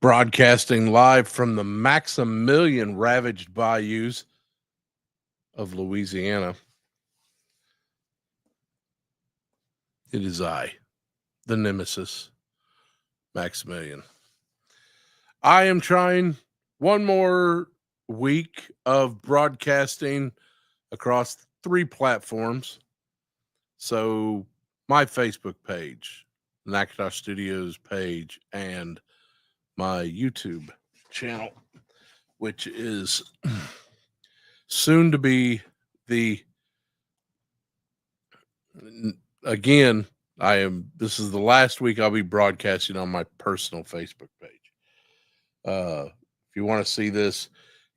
Broadcasting live from the Maximilian ravaged bayous of Louisiana. It is I, the nemesis, Maximilian. I am trying one more week of broadcasting across 3 platforms. So my Facebook page, Nakatosh Studios page, and my YouTube channel, which is soon to be this is the last week I'll be broadcasting on my personal Facebook page. If you want to see this,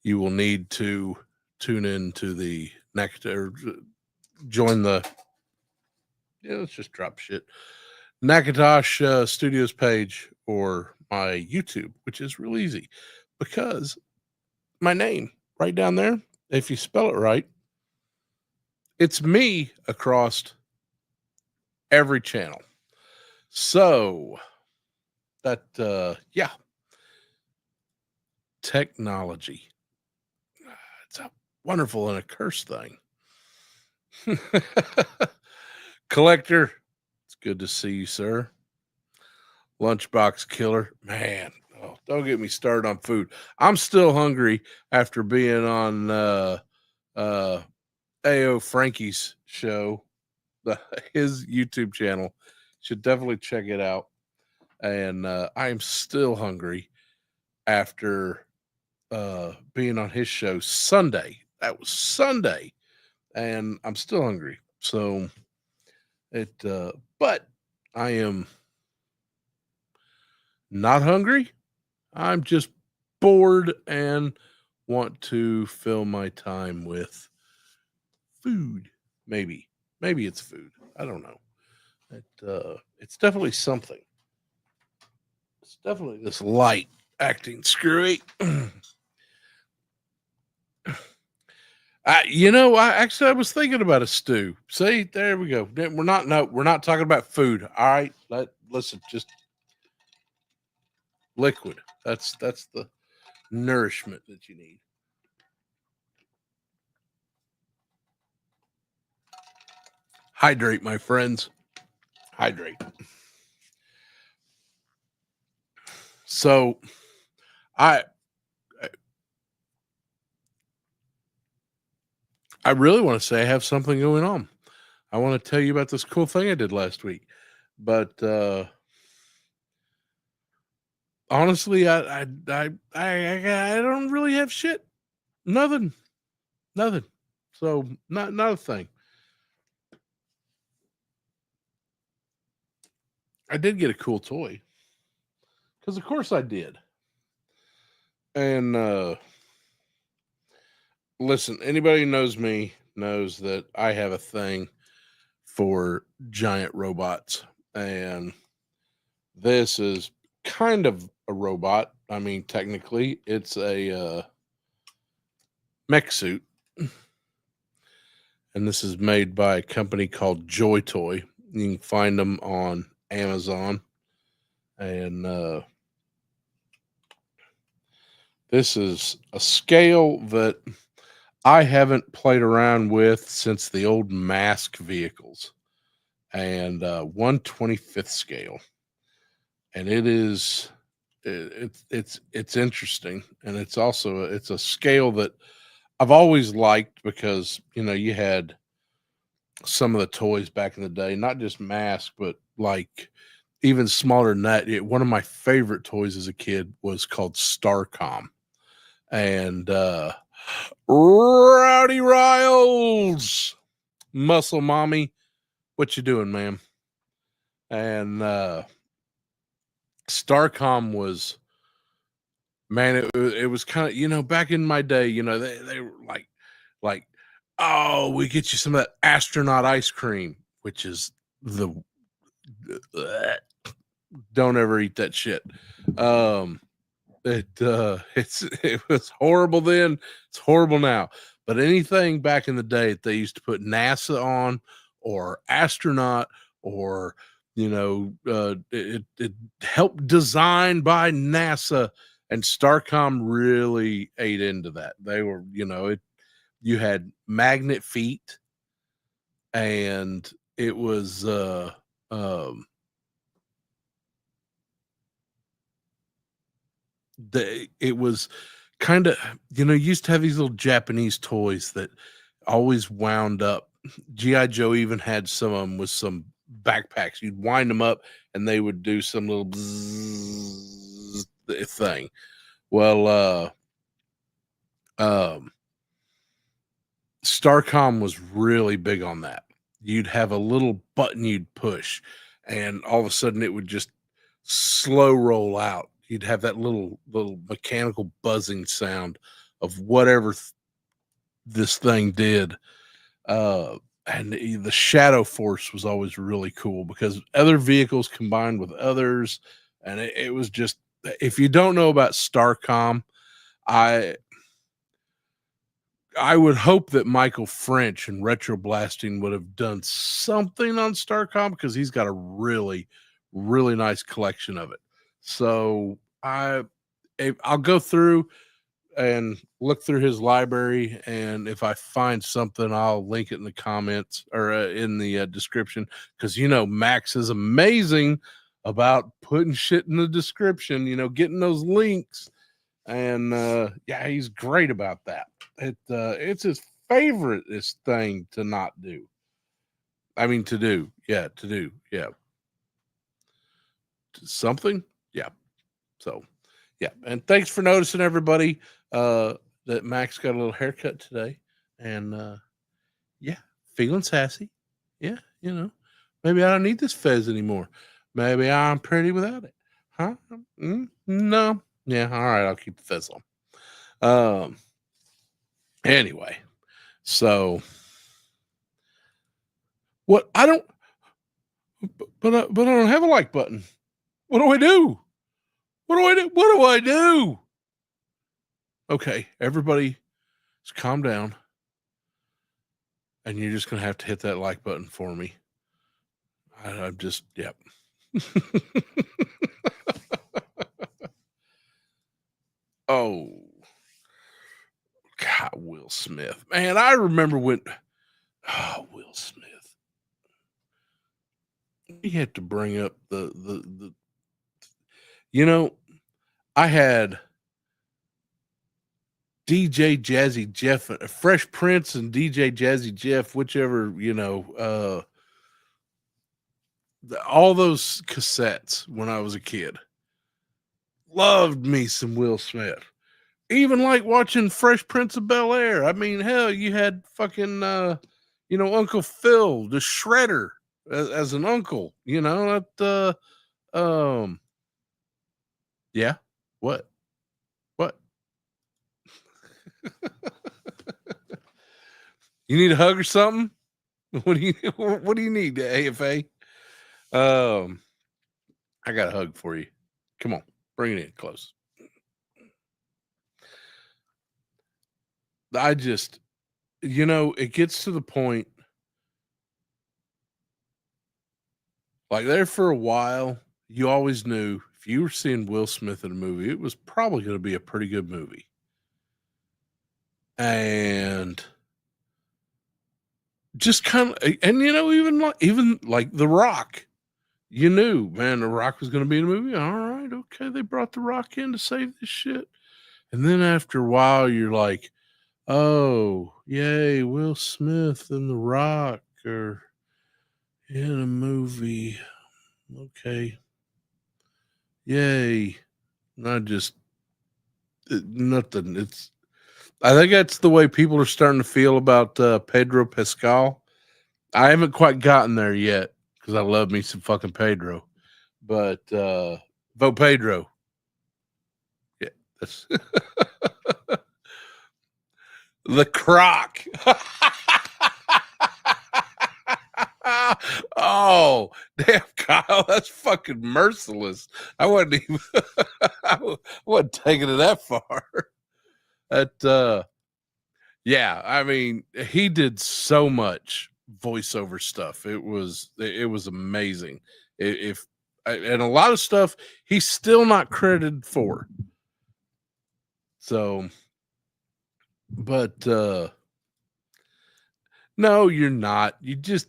you will need to tune in to the next, or join the, let's just drop shit, Nakatosh Studios page or my YouTube, which is real easy because my name right down there, if you spell it right, it's me across every channel. So that, technology. It's a wonderful and a cursed thing. Collector, it's good to see you, sir. Lunchbox killer, man. Oh, don't get me started on food. I'm still hungry after being on A.O. Frankie's show, his YouTube channel. Should definitely check it out. And I am still hungry after being on his show Sunday. That was Sunday, and I'm still hungry. So but I am not hungry. I'm just bored and want to fill my time with food. Maybe it's food. I don't know. It's definitely something. It's definitely this light acting screwy. I was thinking about a stew. See, there we go. We're not talking about food. All right, listen, just liquid. That's the nourishment that you need. Hydrate, my friends. Hydrate. So, I really want to say I have something going on. I want to tell you about this cool thing I did last week. But honestly, I don't really have shit. Nothing. So not a thing. I did get a cool toy. Because of course I did. And listen, anybody who knows me knows that I have a thing for giant robots. And this is kind of a robot. I mean, technically, it's a mech suit. And this is made by a company called Joy Toy. You can find them on Amazon. And this is a scale that I haven't played around with since the old Mask vehicles. And 1/25th scale. And it's interesting. And it's also it's a scale that I've always liked because, you had some of the toys back in the day, not just Mask, but like even smaller than that. One of my favorite toys as a kid was called Starcom. And Rowdy Riles, Muscle Mommy, what you doing, ma'am? And Starcom was, man, it was kind of, back in my day, they were like, oh, we get you some of that astronaut ice cream, which is don't ever eat that shit. It was horrible then. It's horrible now. But anything back in the day that they used to put NASA on, or astronaut, or it helped design by NASA, and Starcom really ate into that. They were, you had magnet feet, and it was um it was kind of, used to have these little Japanese toys that always wound up. GI Joe even had some of them with some backpacks. You'd wind them up and they would do some little bzzz thing. Well, Starcom was really big on that. You'd have a little button you'd push, and all of a sudden it would just slow roll out. You'd have that little mechanical buzzing sound of whatever this thing did. And the shadow force was always really cool because other vehicles combined with others, and it was just, if you don't know about Starcom, I would hope that Michael French and Retro Blasting would have done something on Starcom, because he's got a really, really nice collection of it. So I'll go through and look through his library, and if I find something, I'll link it in the comments or in the description, because Max is amazing about putting shit in the description, getting those links. And yeah, he's great about that. It's his favorite thing to not do. I mean, to do, yeah, something, yeah. So, yeah, and thanks for noticing, everybody, that Max got a little haircut today, and yeah, feeling sassy. Yeah, maybe I don't need this fez anymore. Maybe I'm pretty without it, huh? No, yeah, all right, I'll keep the fez on. Anyway, so what? I don't, but I don't have a like button. What do I do? What do I do? What do I do? Okay, everybody, just calm down, and you're just gonna have to hit that like button for me. I'm just, yep. Oh, God, Will Smith, man, I remember when. Oh, Will Smith. We had to bring up the. I had DJ Jazzy Jeff, Fresh Prince, and DJ Jazzy Jeff, whichever, all those cassettes when I was a kid. Loved me some Will Smith. Even like watching Fresh Prince of Bel-Air. I mean, hell, you had fucking, Uncle Phil, the Shredder, as an uncle. Yeah. What? You need a hug or something? What do you need, AFA? I got a hug for you. Come on, bring it in close. I just, it gets to the point, like, there for a while, you always knew if you were seeing Will Smith in a movie, it was probably going to be a pretty good movie. And just kind of, and even like The Rock, you knew, man, The Rock was going to be in a movie. All right, okay, they brought The Rock in to save this shit. And then after a while, you're like, oh, yay, Will Smith and The Rock are in a movie. Okay. Yay. Not just nothing. I think that's the way people are starting to feel about Pedro Pascal. I haven't quite gotten there yet because I love me some fucking Pedro. But vote Pedro. Yeah, that's the Croc. Oh, damn, Kyle, that's fucking merciless. I wasn't even I wasn't taking it that far. Yeah, I mean, he did so much voiceover stuff. It was amazing. If and a lot of stuff he's still not credited for. So, but no, you're not. You just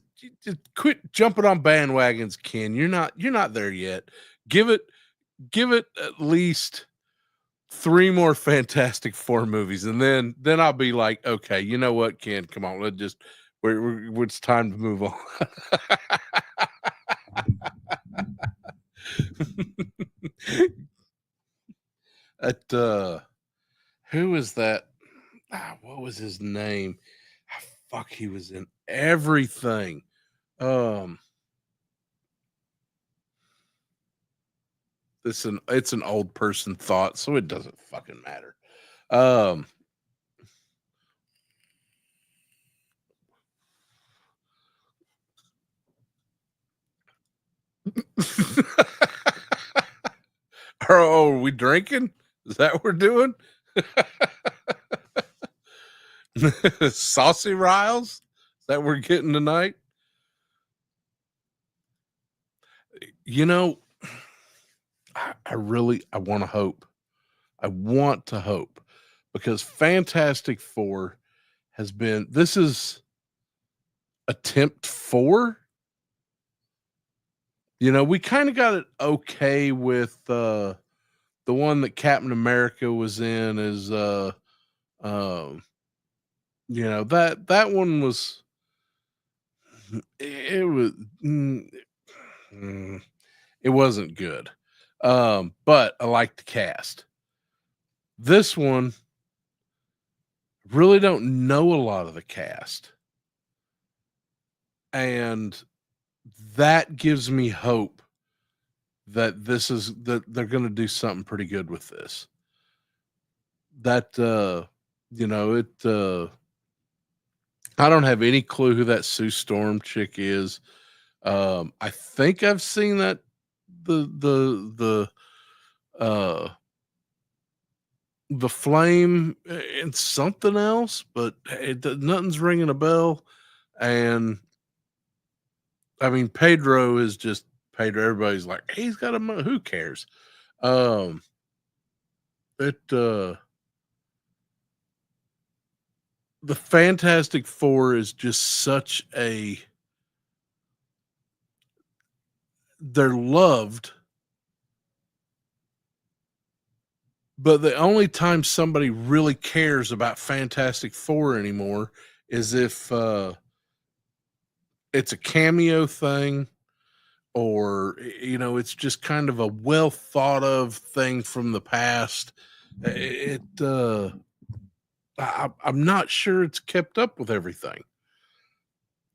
quit jumping on bandwagons, Ken. You're not there yet. Give it give it at least 3 more Fantastic Four movies, and then I'll be like, okay, you know what, Ken, come on, let's just it's time to move on. At who was that? What was his name? Fuck, he was in everything. Um, it's an old person thought, so it doesn't fucking matter. Um, are we drinking? Is that what we're doing? Saucy Riles that we're getting tonight. You know, I really I want to hope. I want to hope because Fantastic Four has been this is attempt 4. You know, we kind of got it okay with the one that Captain America was in is um you know that one was it was mm, it wasn't good. But I like the cast. This one really don't know a lot of the cast. And that gives me hope that that they're going to do something pretty good with this. That you know, I don't have any clue who that Sue Storm chick is. I think I've seen that uh the flame and something else, but nothing's ringing a bell. And I mean, Pedro is just Pedro. Everybody's like, hey, he's got a who cares? Um, it the Fantastic Four is just such a they're loved, but the only time somebody really cares about Fantastic Four anymore is if it's a cameo thing or you know it's just kind of a well thought of thing from the past. It I'm not sure it's kept up with everything.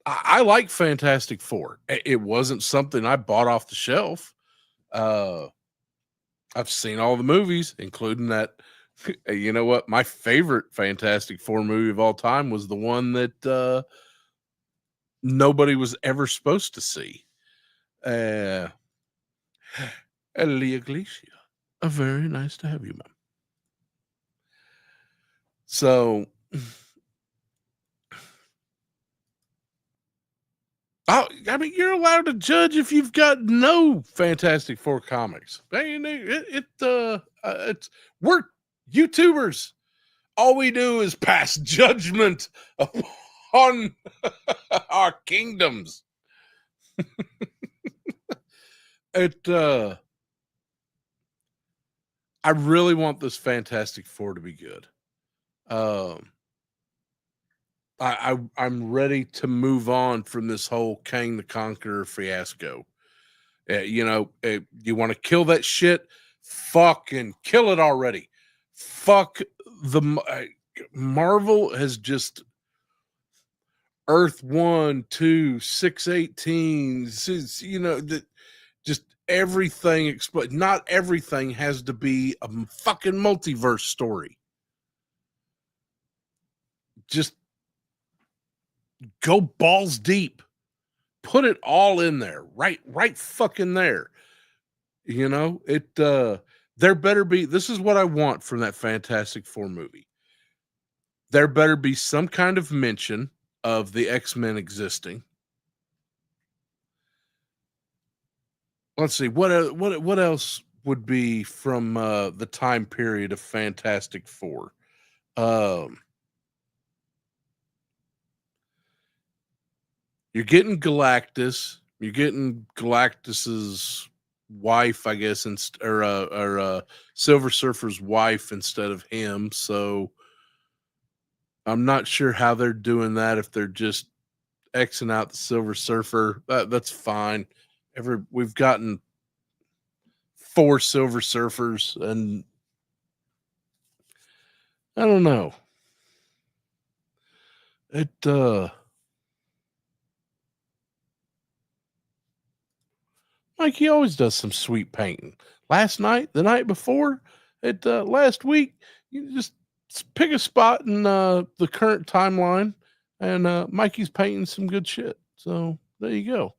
I like Fantastic Four. It wasn't something I bought off the shelf. Uh, I've seen all the movies, including that. You know what? My favorite Fantastic Four movie of all time was the one that nobody was ever supposed to see. Uh, Elia Glacia. Very nice to have you, ma'am. So, I mean, you're allowed to judge if you've got no Fantastic Four comics. It's we're YouTubers. All we do is pass judgment upon our kingdoms. it I really want this Fantastic Four to be good. Um I'm ready to move on from this whole Kang the Conqueror fiasco. You know, you want to kill that shit? Fucking kill it already. Fuck the Marvel has just Earth 1, 2, 618. You know that just everything explode. Not everything has to be a fucking multiverse story. Just go balls deep. Put it all in there. Right fucking there. You know, there better be this is what I want from that Fantastic Four movie. There better be some kind of mention of the X-Men existing. let's see what else would be from the time period of Fantastic Four. Um, you're getting Galactus. You're getting Galactus's wife, I guess, or Silver Surfer's wife instead of him. So I'm not sure how they're doing that. If they're just Xing out the Silver Surfer, that's fine. We've gotten 4 Silver Surfers, and I don't know. Mike, he always does some sweet painting. Last night, the night before, last week, you just pick a spot in the current timeline, and Mikey's painting some good shit. So there you go.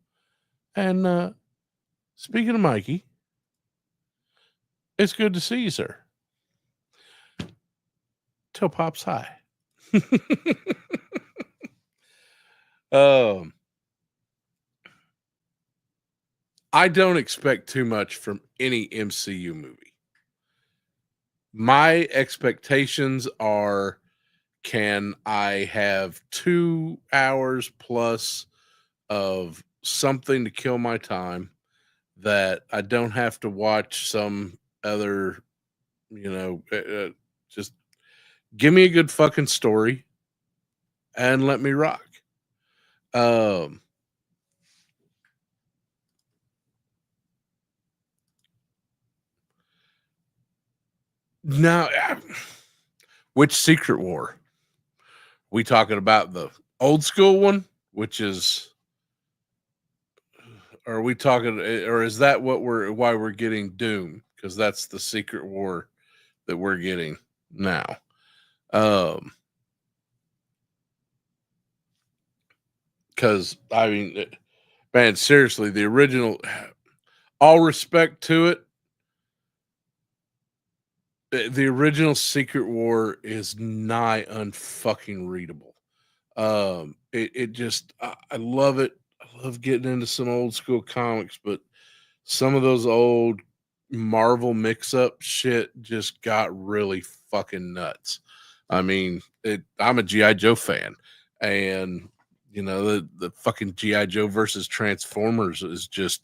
And speaking of Mikey, it's good to see you, sir. Tell Pops hi. um, I don't expect too much from any MCU movie. My expectations are, can I have 2 hours plus of something to kill my time that I don't have to watch some other, just give me a good fucking story and let me rock. Um, now, which Secret War? We talking about the old school one, which is, are we talking, or is that why we're getting Doom? Because that's the Secret War that we're getting now. Because I mean, man, seriously, the original. All respect to it, the original Secret War is nigh unfucking readable. It just I love it. I love getting into some old school comics, but some of those old Marvel mix up shit just got really fucking nuts. I mean, I'm a GI Joe fan, and the fucking GI Joe versus Transformers is just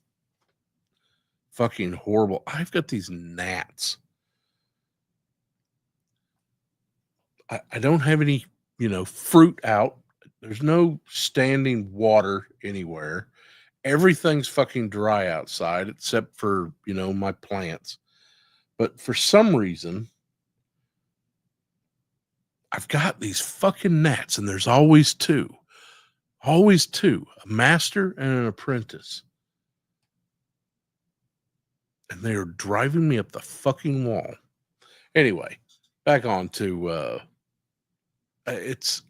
fucking horrible. I've got these gnats. I don't have any, fruit out. There's no standing water anywhere. Everything's fucking dry outside except for, my plants. But for some reason, I've got these fucking gnats, and there's always two. Always two, a master and an apprentice. And they are driving me up the fucking wall. Anyway, back on to it's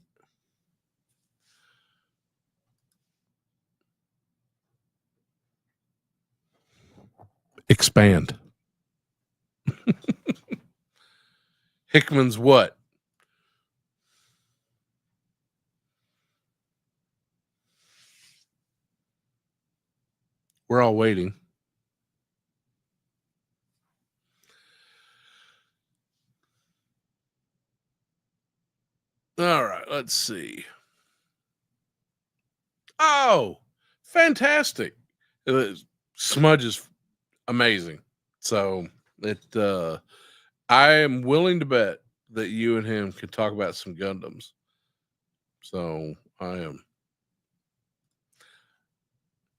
expand. Hickman's what? We're all waiting. All right, let's see. Oh, fantastic. Smudge is amazing. So I am willing to bet that you and him can talk about some Gundams. So I am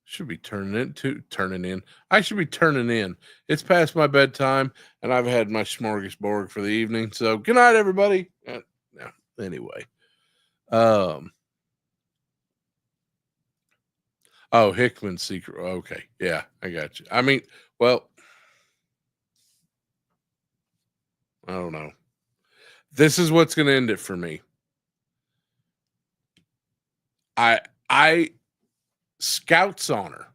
should be turning in. I should be turning in. It's past my bedtime, and I've had my smorgasbord for the evening. So good night, everybody. Anyway, oh, Hickman's secret. Okay, yeah, I got you. I mean, well, I don't know. This is what's going to end it for me. I Scout's honor.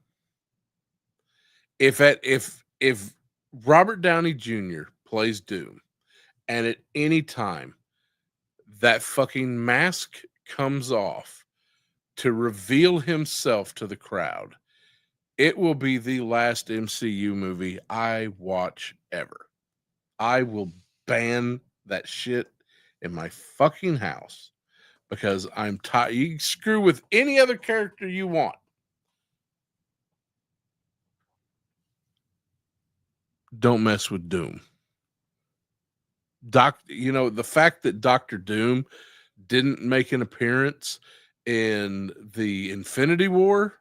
If Robert Downey Jr. plays Doom, and at any time that fucking mask comes off to reveal himself to the crowd, It will be the last MCU movie I watch ever. I will ban that shit in my fucking house because I'm tired. You can screw with any other character you want. Don't mess with Doom. The fact that Doctor Doom didn't make an appearance in the Infinity War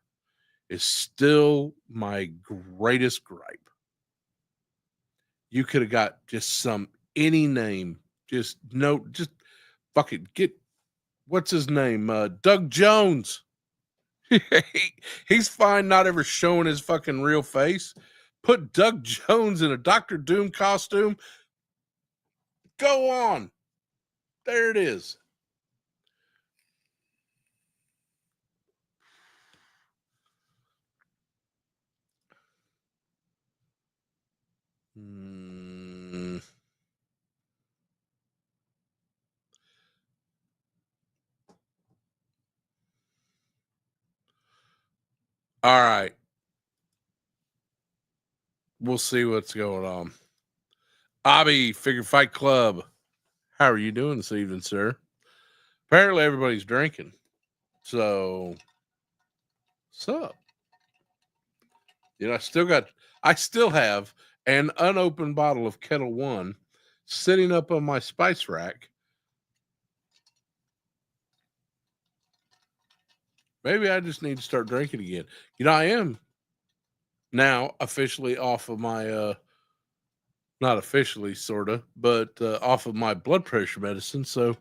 is still my greatest gripe. You could have got just any name. Just fucking get what's his name? Doug Jones. He's fine not ever showing his fucking real face. Put Doug Jones in a Doctor Doom costume. Go on. There it is. All right. We'll see what's going on. Abby, Figure Fight Club. How are you doing this evening, sir? Apparently everybody's drinking. So, what's up? I still have an unopened bottle of Kettle One sitting up on my spice rack. Maybe I just need to start drinking again. I am now officially off of my not officially sort of, but off of my blood pressure medicine, so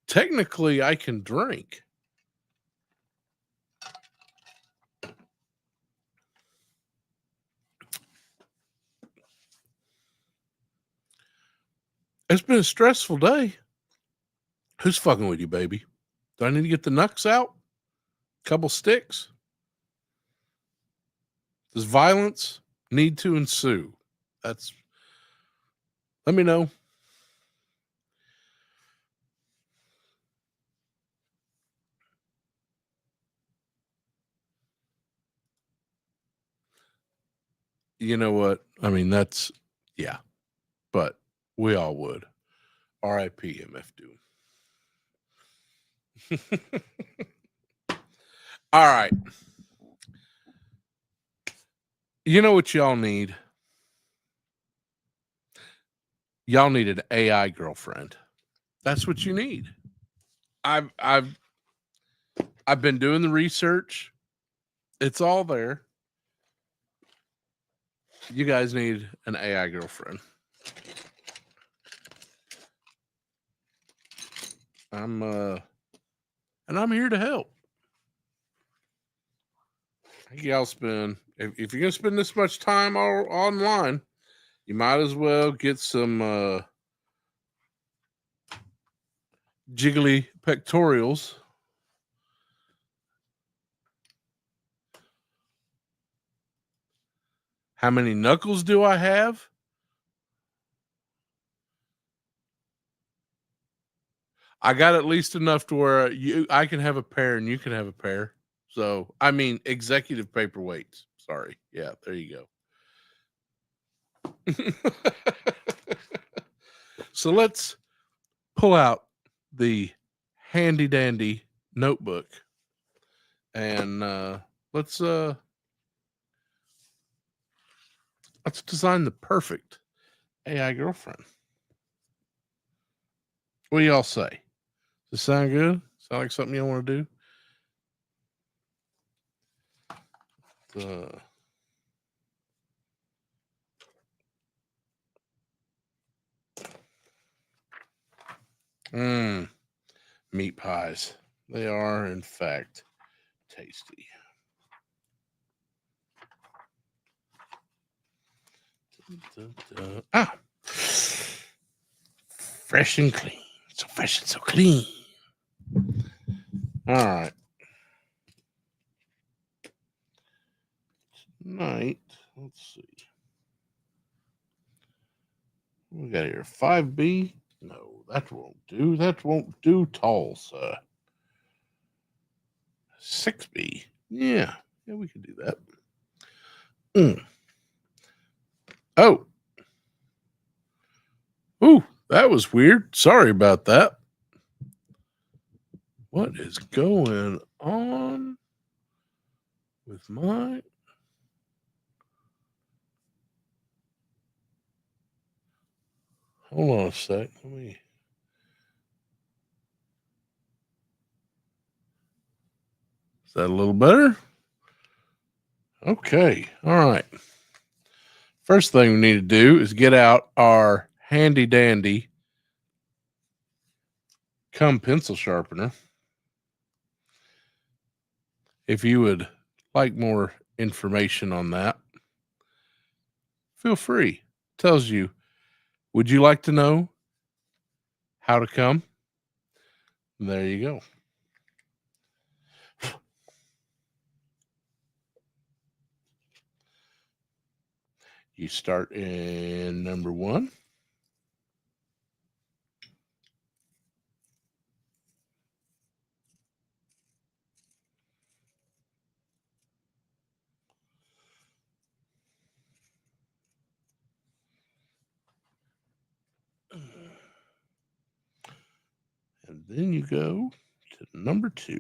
technically I can drink. It's been a stressful day. Who's fucking with you, baby? Do I need to get the knucks out? Couple sticks? Does violence need to ensue? Let me know. You know what? I mean, yeah, but we all would. R.I.P. MF Doom. All right. You know what y'all need? Y'all need an AI girlfriend. That's what you need. I've been doing the research. It's all there. You guys need an AI girlfriend. I'm here to help. Y'all spend if you're gonna spend this much time online, you might as well get some jiggly pectorials. How many knuckles do I have? I got at least enough to where I can have a pair and you can have a pair. So, I mean, executive paperweights. Sorry. Yeah, there you go. So let's pull out the handy dandy notebook and let's design the perfect AI girlfriend. What do y'all say? Does this sound good? Sound like something you want to do? Meat pies. They are, in fact, tasty. Ah, fresh and clean. So fresh and so clean. All right. Tonight, let's see. We got here 5B. No, that won't do. That won't do tall, sir. 6B. Yeah, we can do that. Mm. Oh, ooh, that was weird. Sorry about that. What is going on with my? Hold on a sec. Let me. Is that a little better? Okay. All right. First thing we need to do is get out our handy dandy cum pencil sharpener. If you would like more information on that, feel free. It tells you, would you like to know how to cum? There you go. You start in number 1. And then you go to number 2.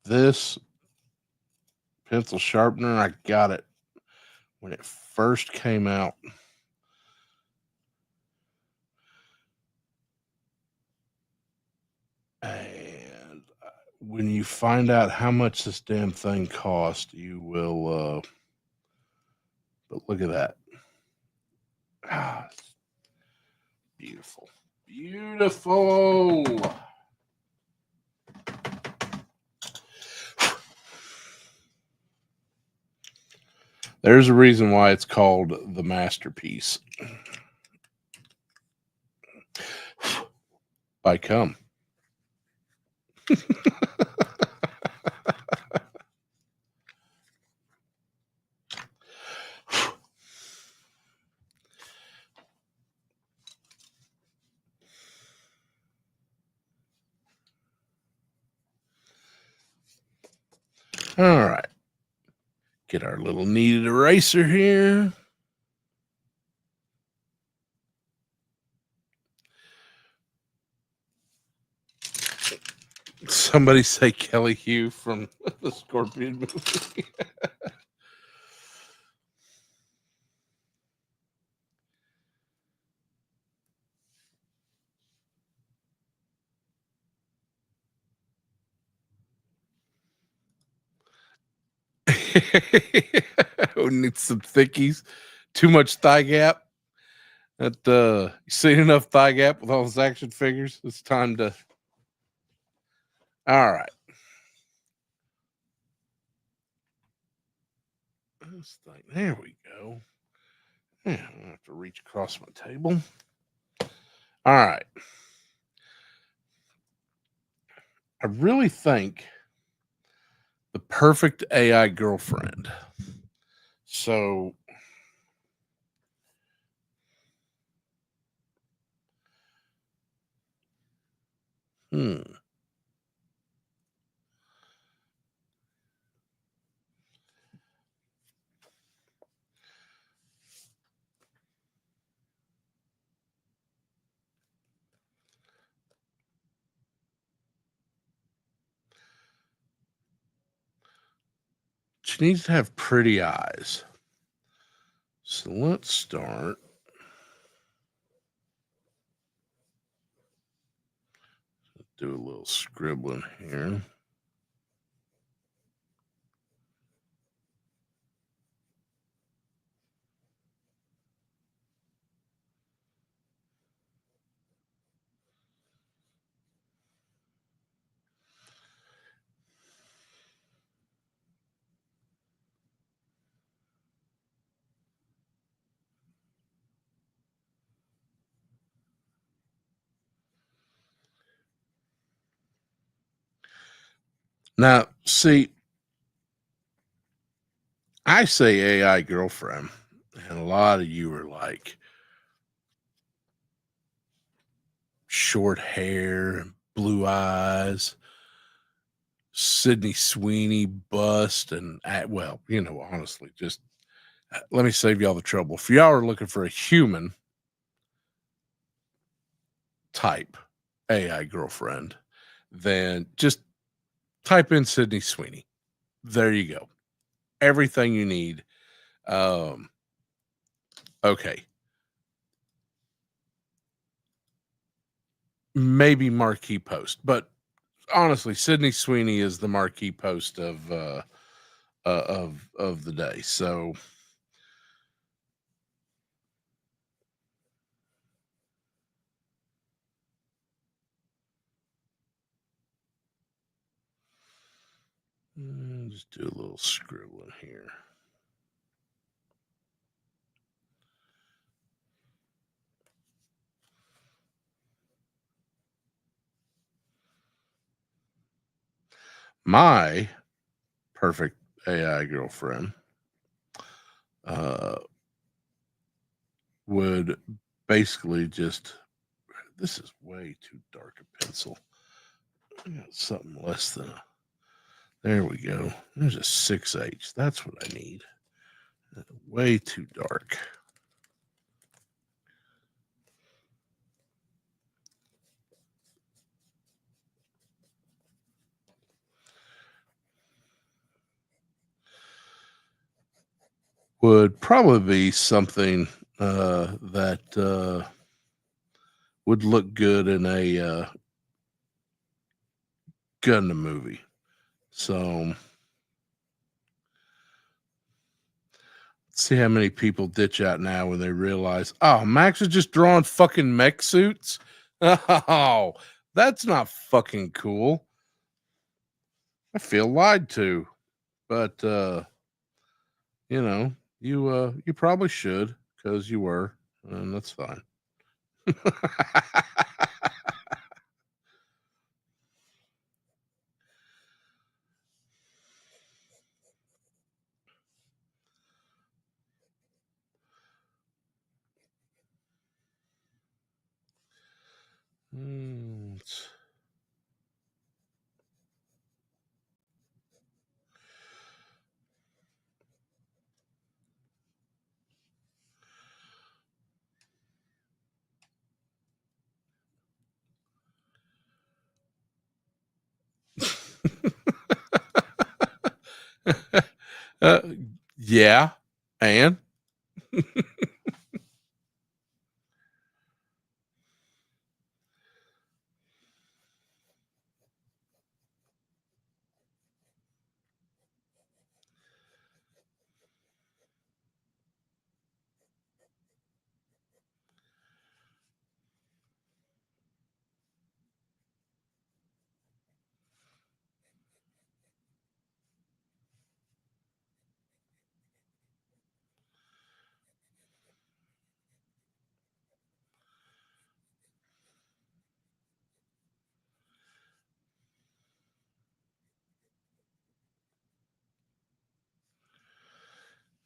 This pencil sharpener, I got it when it first came out. And when you find out how much this damn thing cost, you will. But look at that. Ah, it's beautiful. Beautiful. There's a reason why it's called the masterpiece. By cum. All right. Get our little kneaded eraser here. Somebody say Kelly Hugh from the Scorpion movie. We need some thickies. Too much thigh gap. That you seen enough thigh gap with all those action figures? It's time to. All right. This thing. There we go. Yeah, I'm gonna have to reach across my table. All right. I really think the perfect AI girlfriend. So, hmm. She needs to have pretty eyes. So let's start. Do a little scribbling here. Now, see, I say AI girlfriend, and a lot of you are like short hair, blue eyes, Sydney Sweeney bust, and well, honestly, just let me save y'all the trouble. If y'all are looking for a human type AI girlfriend, then just type in Sydney Sweeney. There you go. Everything you need. Okay. Maybe marquee post, but honestly, Sydney Sweeney is the marquee post of the day. So just do a little scribbling here. My perfect AI girlfriend would basically just, this is way too dark a pencil. I got something less than a, there we go. There's a 6H. That's what I need. Way too dark. Would probably be something that would look good in a Gundam movie. So see how many people ditch out now when they realize, oh, Max is just drawing fucking mech suits. Oh, that's not fucking cool. I feel lied to, but you probably should because you were, and that's fine. uh, yeah, and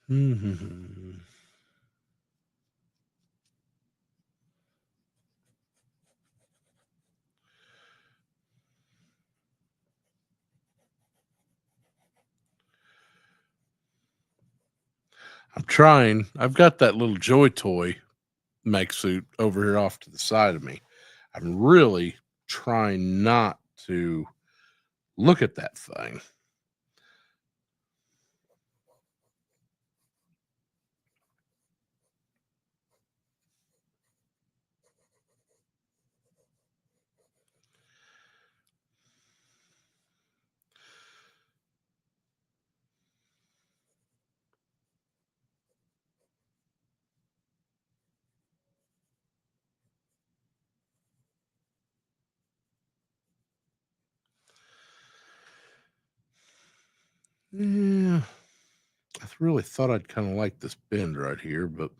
I'm trying. I've got that little Joy Toy mech suit over here off to the side of me. I'm really trying not to look at that thing. Yeah, I really thought I'd kind of like this bend right here, but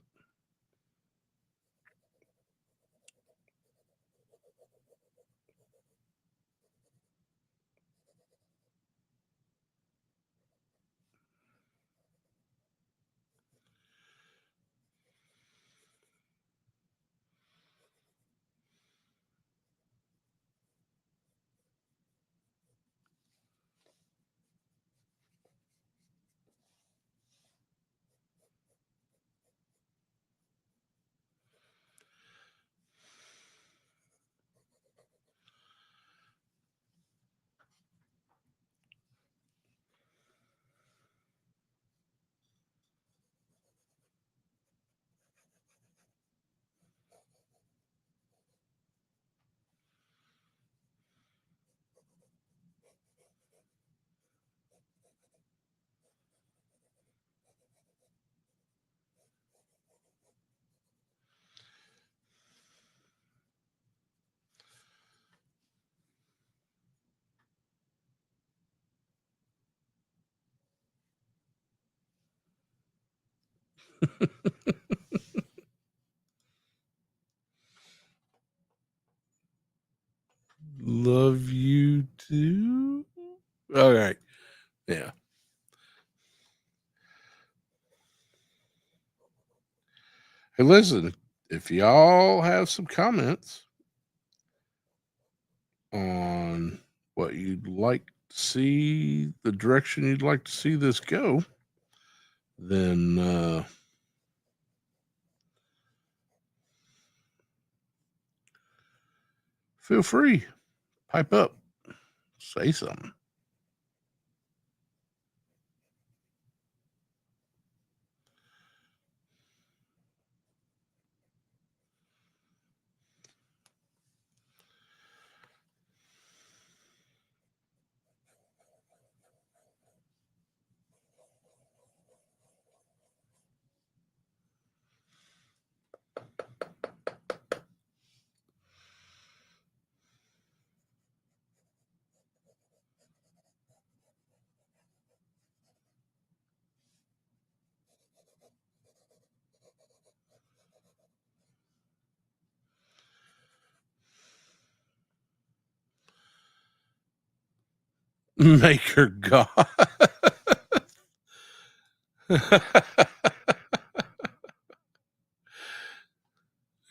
Love you too. All right. Yeah. Hey, listen, if y'all have some comments on what you'd like to see, the direction you'd like to see this go, then feel free. Pipe up. Say something. Maker God.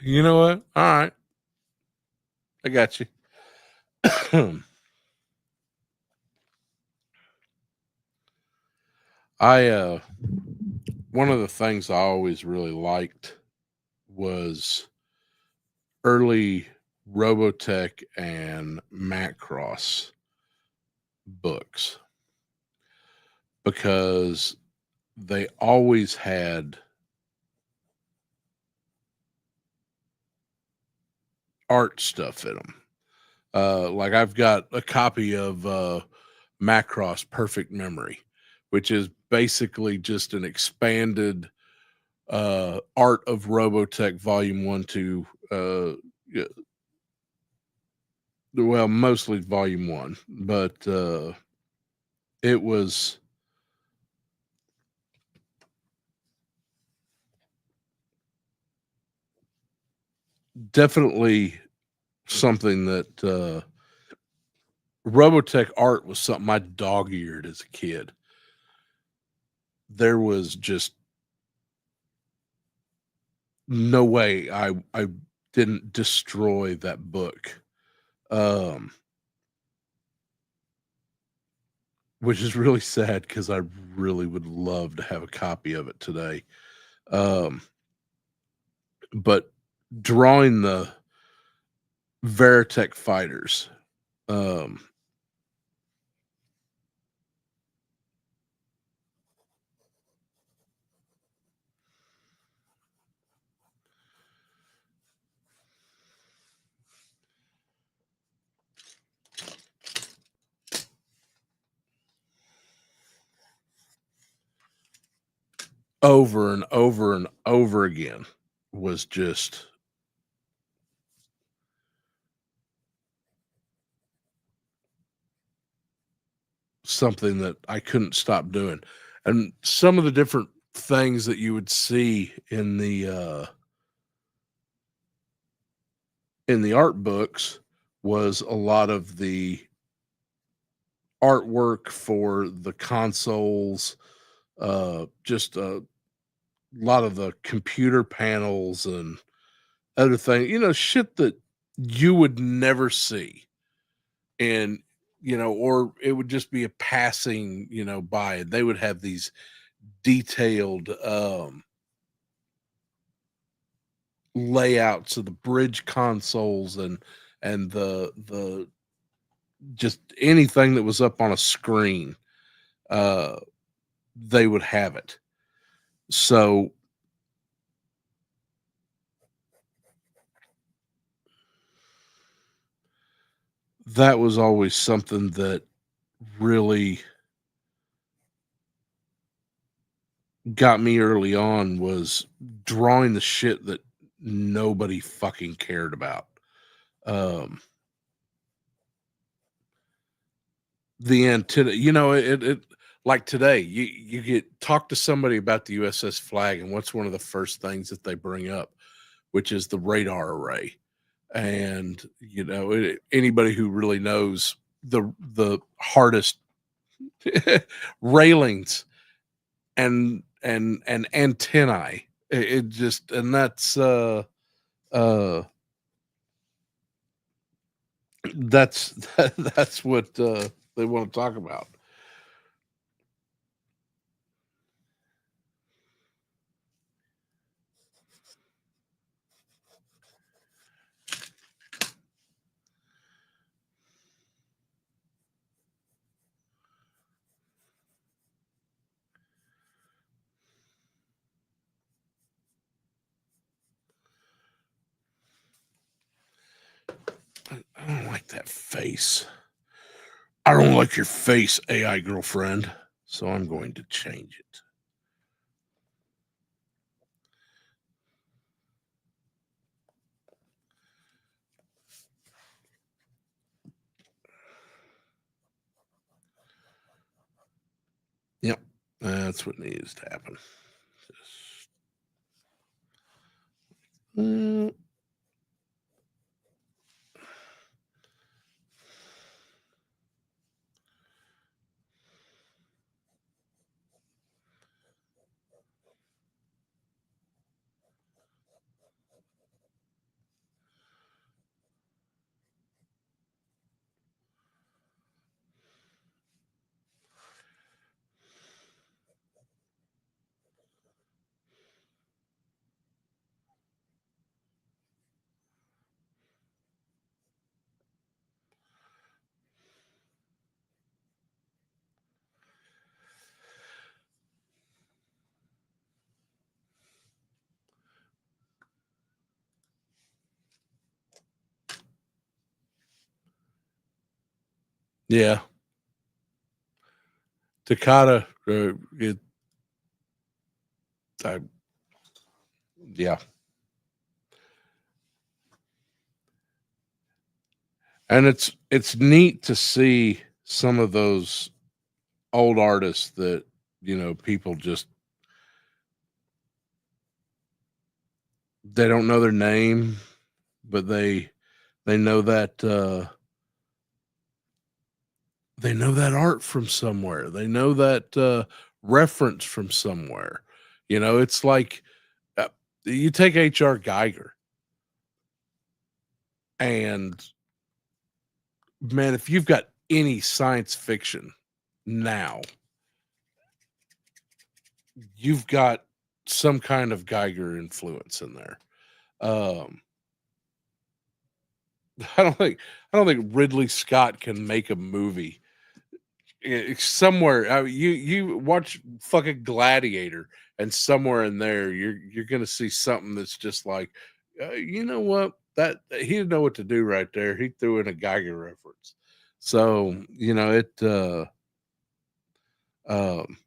You know what? All right. I got you. I one of the things I always really liked was early Robotech and Macross books because they always had art stuff in them. Like I've got a copy of Macross Perfect Memory, which is basically just an expanded art of Robotech Volume 1 to yeah, well, mostly Volume 1, but it was definitely something that Robotech art was something I dog-eared as a kid. There was just no way I didn't destroy that book. Um, which is really sad because I really would love to have a copy of it today. Um, but drawing the Veritech fighters, um, over and over and over again was just something that I couldn't stop doing. And some of the different things that you would see in the art books was a lot of the artwork for the consoles, just a lot of the computer panels and other things, shit that you would never see. And, or it would just be a passing, by. They would have these detailed layouts of the bridge consoles and the just anything that was up on a screen, uh, they would have it. So that was always something that really got me early on was drawing the shit that nobody fucking cared about. Um, the antenna, it like today, you get talk to somebody about the USS Flag, and what's one of the first things that they bring up, which is the radar array. And anybody who really knows the hardest railings and antennae, it just and uh that's that's what they want to talk about. I don't like that face. I don't like your face, AI girlfriend. So I'm going to change it. Yep, that's what needs to happen. Mm, yeah, Takata. I, yeah, and it's neat to see some of those old artists that people just they don't know their name, but they know that they know that art from somewhere. They know that reference from somewhere. It's like uh, you take H.R. Geiger, and man, if you've got any science fiction now, you've got some kind of Geiger influence in there. Um, I don't think I don't think Ridley Scott can make a movie somewhere. You watch fucking Gladiator, and somewhere in there, you're gonna see something that's just like, you know what? That he didn't know what to do right there. He threw in a Geiger reference. So it. Um,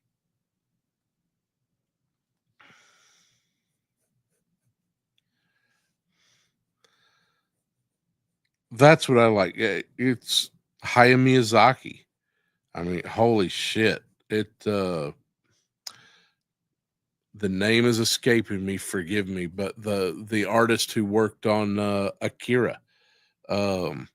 that's what I like. It's Hayao Miyazaki. I mean, holy shit! The name is escaping me. Forgive me, but the artist who worked on Akira. Um,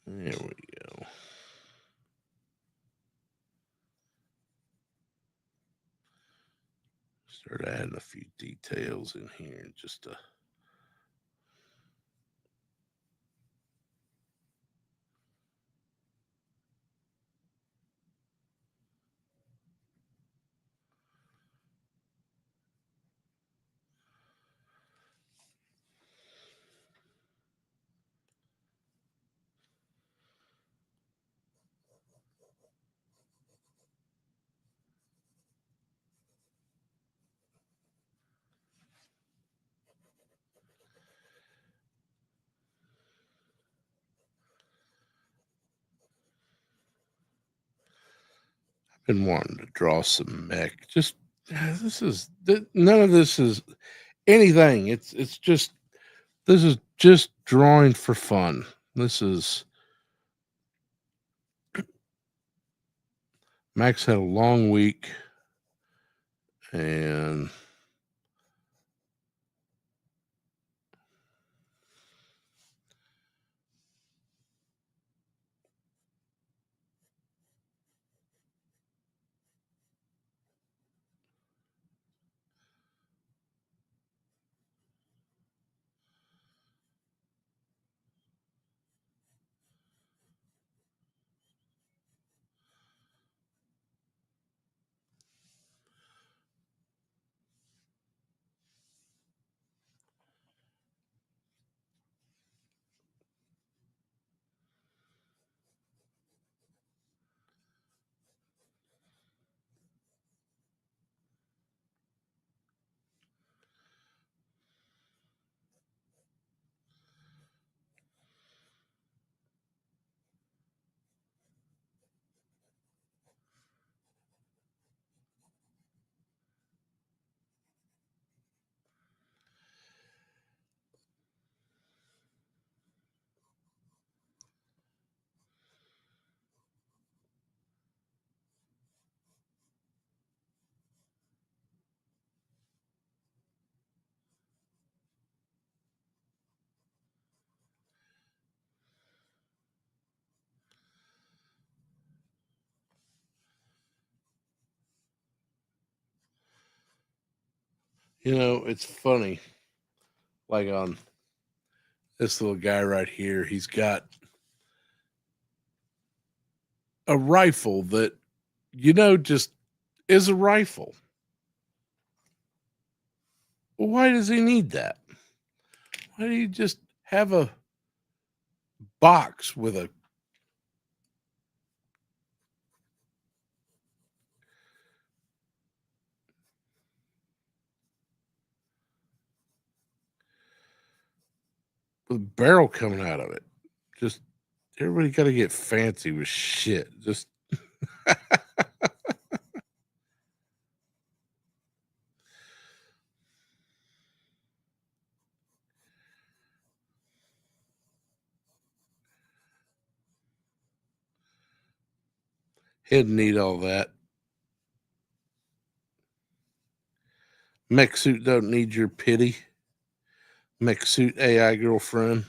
there we go. Start adding a few details in here just to. Been wanting to draw some mech. Just none of this is anything. It's just this is just drawing for fun. This is Max had a long week, and it's funny. Like on this little guy right here, he's got a rifle that just is a rifle. Well, why does he need that? Why do you just have a box with a barrel coming out of it? Just everybody got to get fancy with shit. Just didn't need all that. Mech suit don't need your pity. Mech suit AI girlfriend.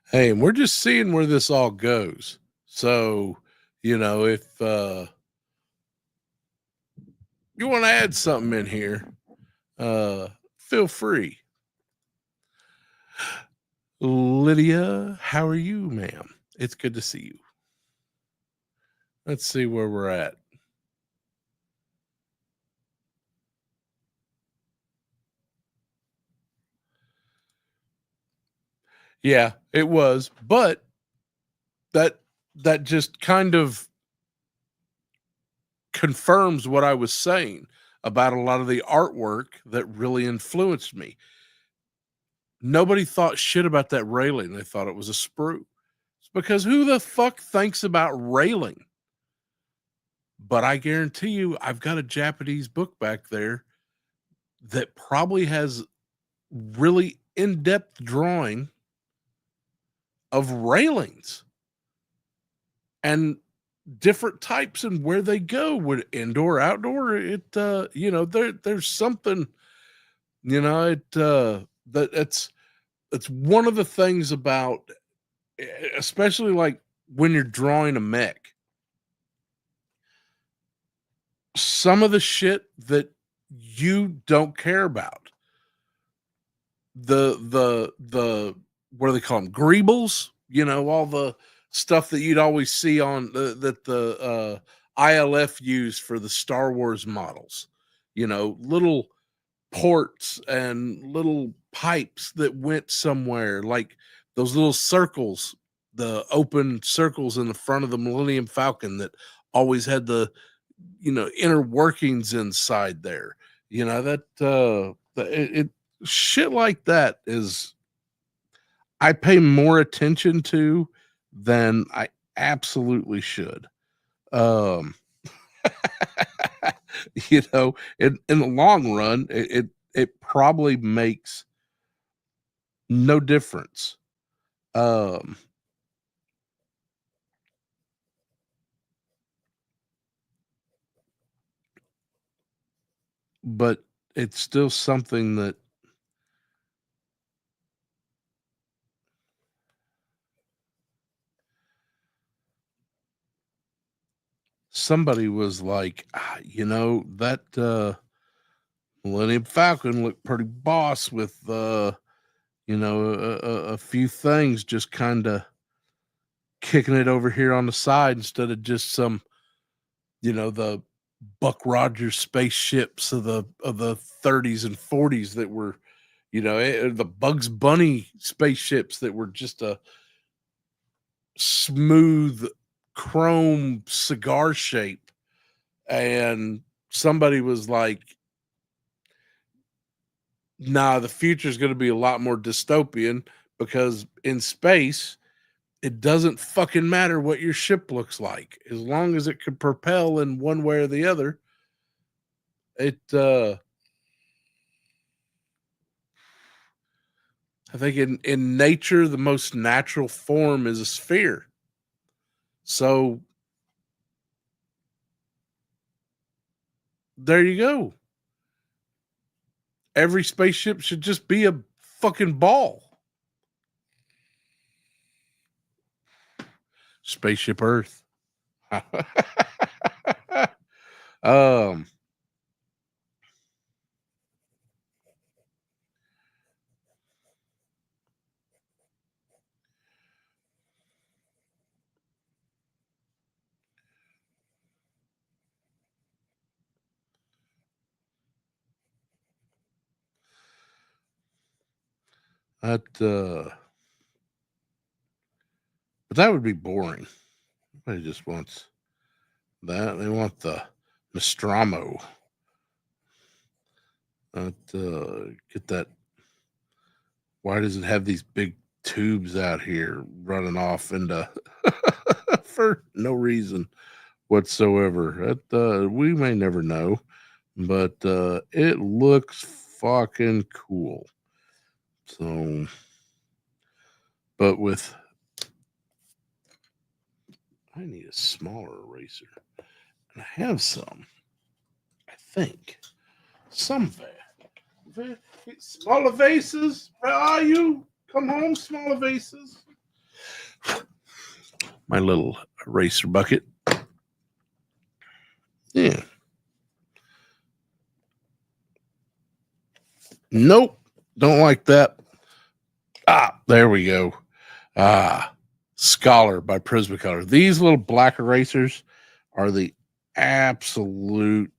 Hey, and we're just seeing where this all goes. So, if you want to add something in here, feel free. Lydia, how are you, ma'am? It's good to see you. Let's see where we're at. Yeah, it was, but that that just kind of confirms what I was saying about a lot of the artwork that really influenced me. Nobody thought shit about that railing. They thought it was a sprue. It's because who the fuck thinks about railing? But I guarantee you, I've got a Japanese book back there that probably has really in-depth drawing of railings and different types and where they go, would indoor, outdoor. There's something, it's one of the things about, especially like when you're drawing a mech, some of the shit that you don't care about, the what do they call them, greebles, all the stuff that you'd always see on the ILF used for the Star Wars models, little ports and little pipes that went somewhere, like those little circles, the open circles in the front of the Millennium Falcon that always had the inner workings inside there. It shit like that is, I pay more attention to than I absolutely should. Um, in the long run, it probably makes no difference. Um, but it's still something that somebody was like, that Millennium Falcon looked pretty boss with a few things just kind of kicking it over here on the side instead of just some, the Buck Rogers spaceships of the 30s and 40s that were, the Bugs Bunny spaceships that were just a smooth chrome cigar shape. And somebody was like, nah, the future is going to be a lot more dystopian, because in space, it doesn't fucking matter what your ship looks like. As long as it can propel in one way or the other, I think in nature, the most natural form is a sphere. So there you go. Every spaceship should just be a fucking ball. Spaceship Earth. um, that but that would be boring. Everybody just wants that. They want the Nostromo. Get that. Why does it have these big tubes out here running off into for no reason whatsoever? We may never know, but it looks fucking cool. So, but with, I need a smaller eraser, and I have some. I think some smaller vases. Where are you? Come home, smaller vases. My little eraser bucket. Yeah. Nope. Don't like that. Ah, there we go. Ah, Scholar by Prismacolor. These little black erasers are the absolute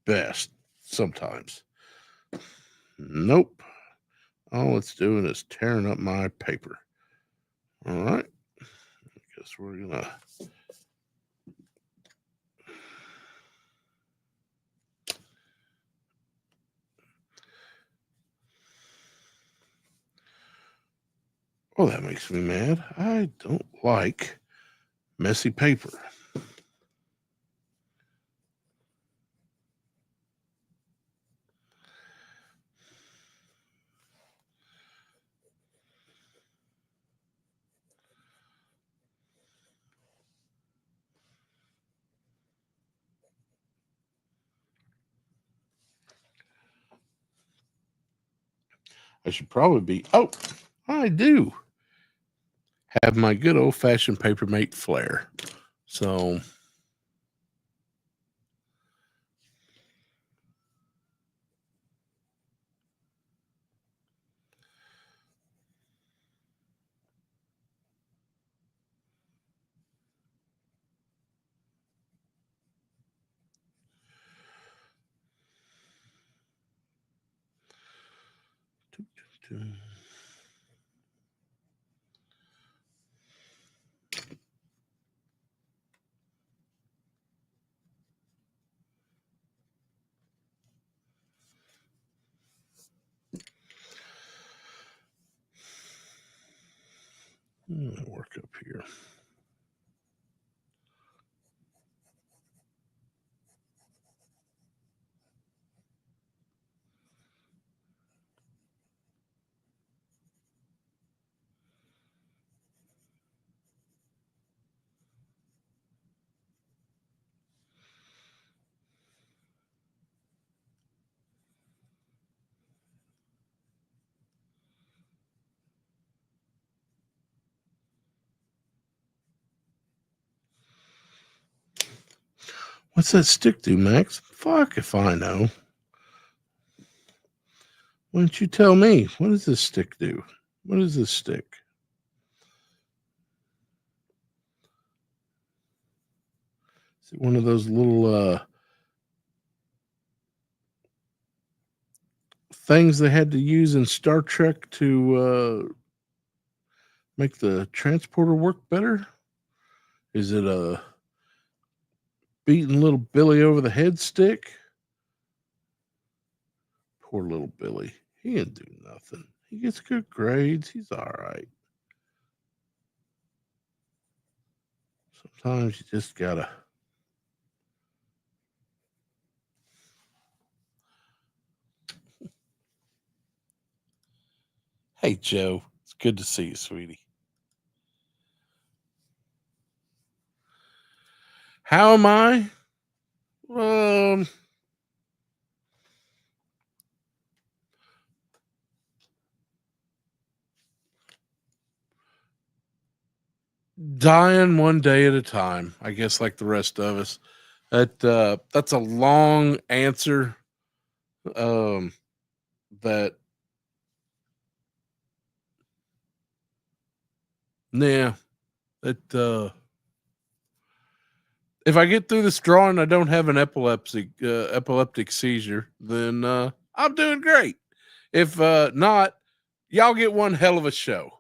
best sometimes. Nope. All it's doing is tearing up my paper. All right. I guess we're going to. Oh, that makes me mad. I don't like messy paper. I should probably be. Oh, I do have my good old fashioned Papermate Flare. So work up here. What's that stick do, Max? Fuck if I know. Why don't you tell me? What does this stick do? What is this stick? Is it one of those little things they had to use in Star Trek to make the transporter work better? Is it a beating little Billy over the head stick? Poor little Billy. He didn't do nothing. He gets good grades. He's all right. Sometimes you just gotta. Hey, Joe. It's good to see you, sweetie. How am I? Um, dying one day at a time. I guess, like the rest of us. That's a long answer. Um, that yeah. That if I get through this drawing, I don't have an epileptic seizure, then I'm doing great. If not, y'all get one hell of a show.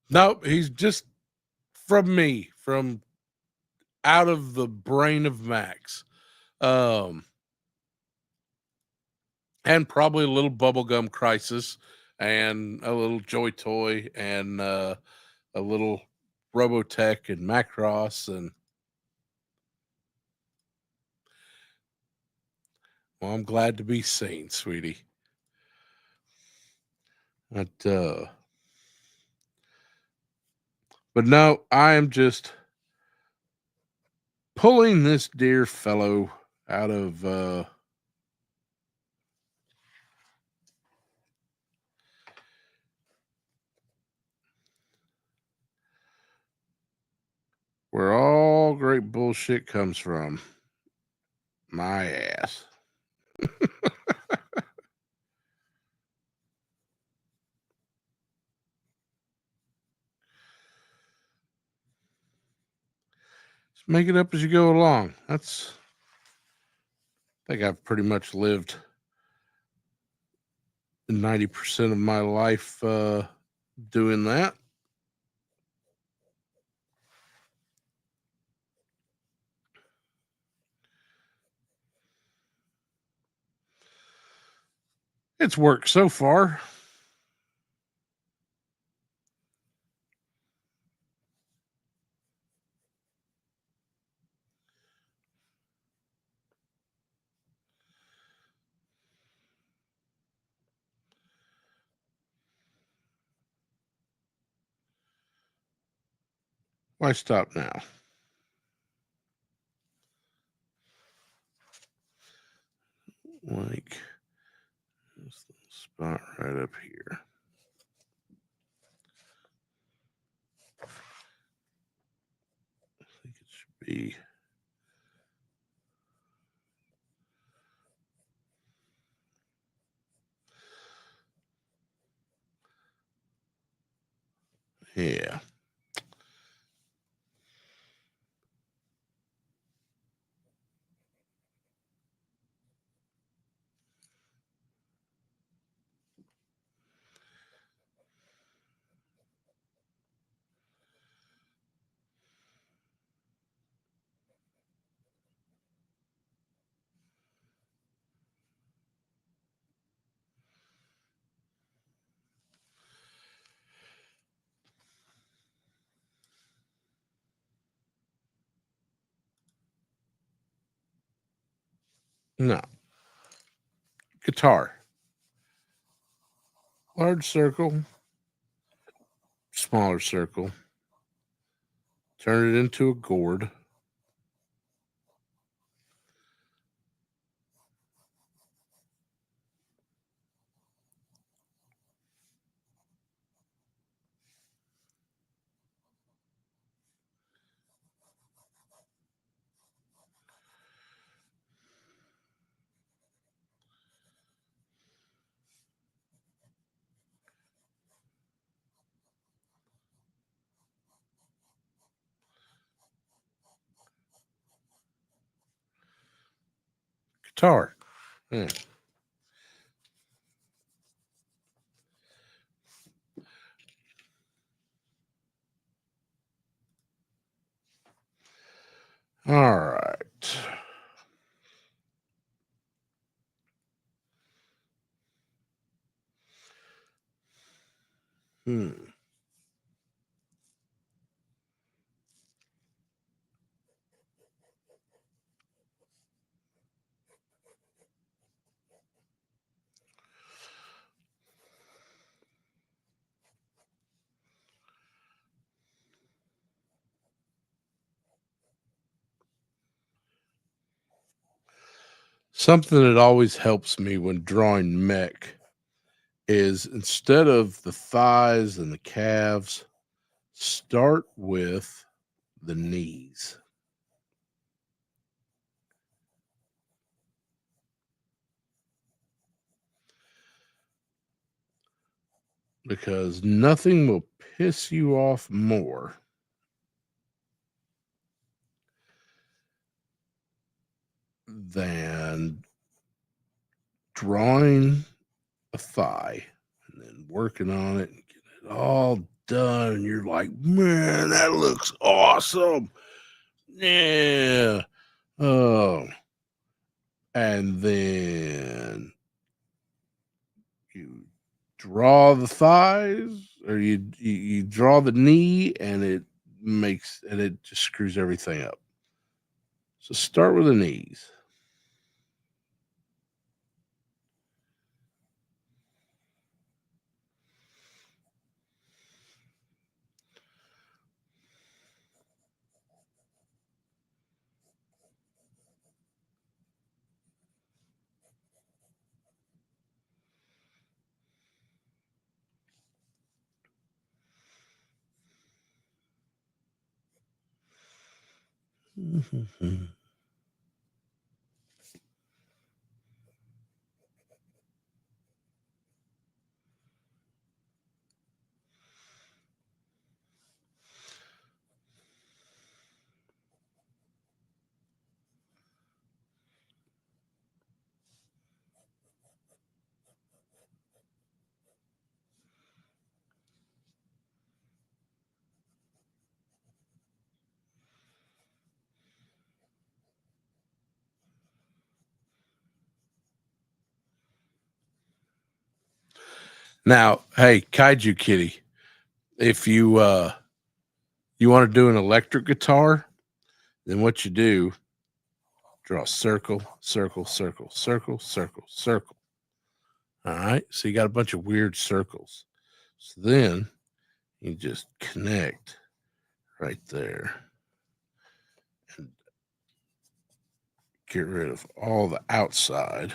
Nope, he's just from me, from out of the brain of Max. Um, and probably a little bubblegum crisis and a little joy toy and a little Robotech and Macross and well, I'm glad to be seen, sweetie. But but no, I am just pulling this dear fellow out of where all great bullshit comes from. My ass. make it up as you go along. I think I've pretty much lived 90% of my life doing that. It's worked so far. Why stop now? Like this little spot right up here. I think it should be. Yeah. No. Guitar. Large circle, smaller circle. Turn it into a gourd. Guitar. Yeah. All right. Hmm. Something that always helps me when drawing mech is instead of the thighs and the calves, start with the knees. Because nothing will piss you off more than drawing a thigh and then working on it and getting it all done. And you're like, man, that looks awesome. Yeah. Oh. And then you draw the thighs or you draw the knee and it just screws everything up. So start with the knees. Now, hey, Kaiju Kitty, if you want to do an electric guitar, then what you do, draw a circle, circle, circle, circle, circle, circle. All right. So you got a bunch of weird circles. So then you just connect right there and get rid of all the outside.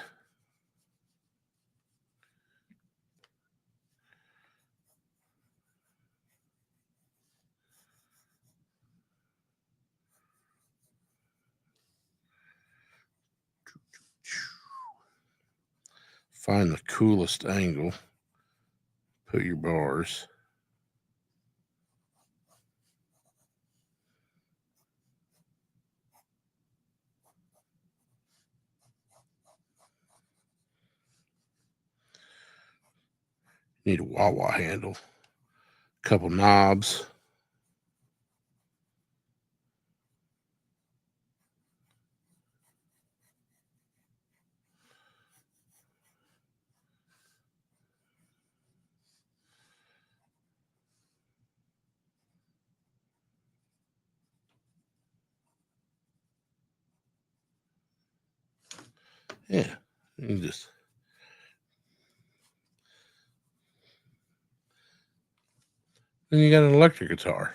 Find the coolest angle. Put your bars. Need a wah-wah handle. Couple knobs. Yeah. You can just then you got an electric guitar.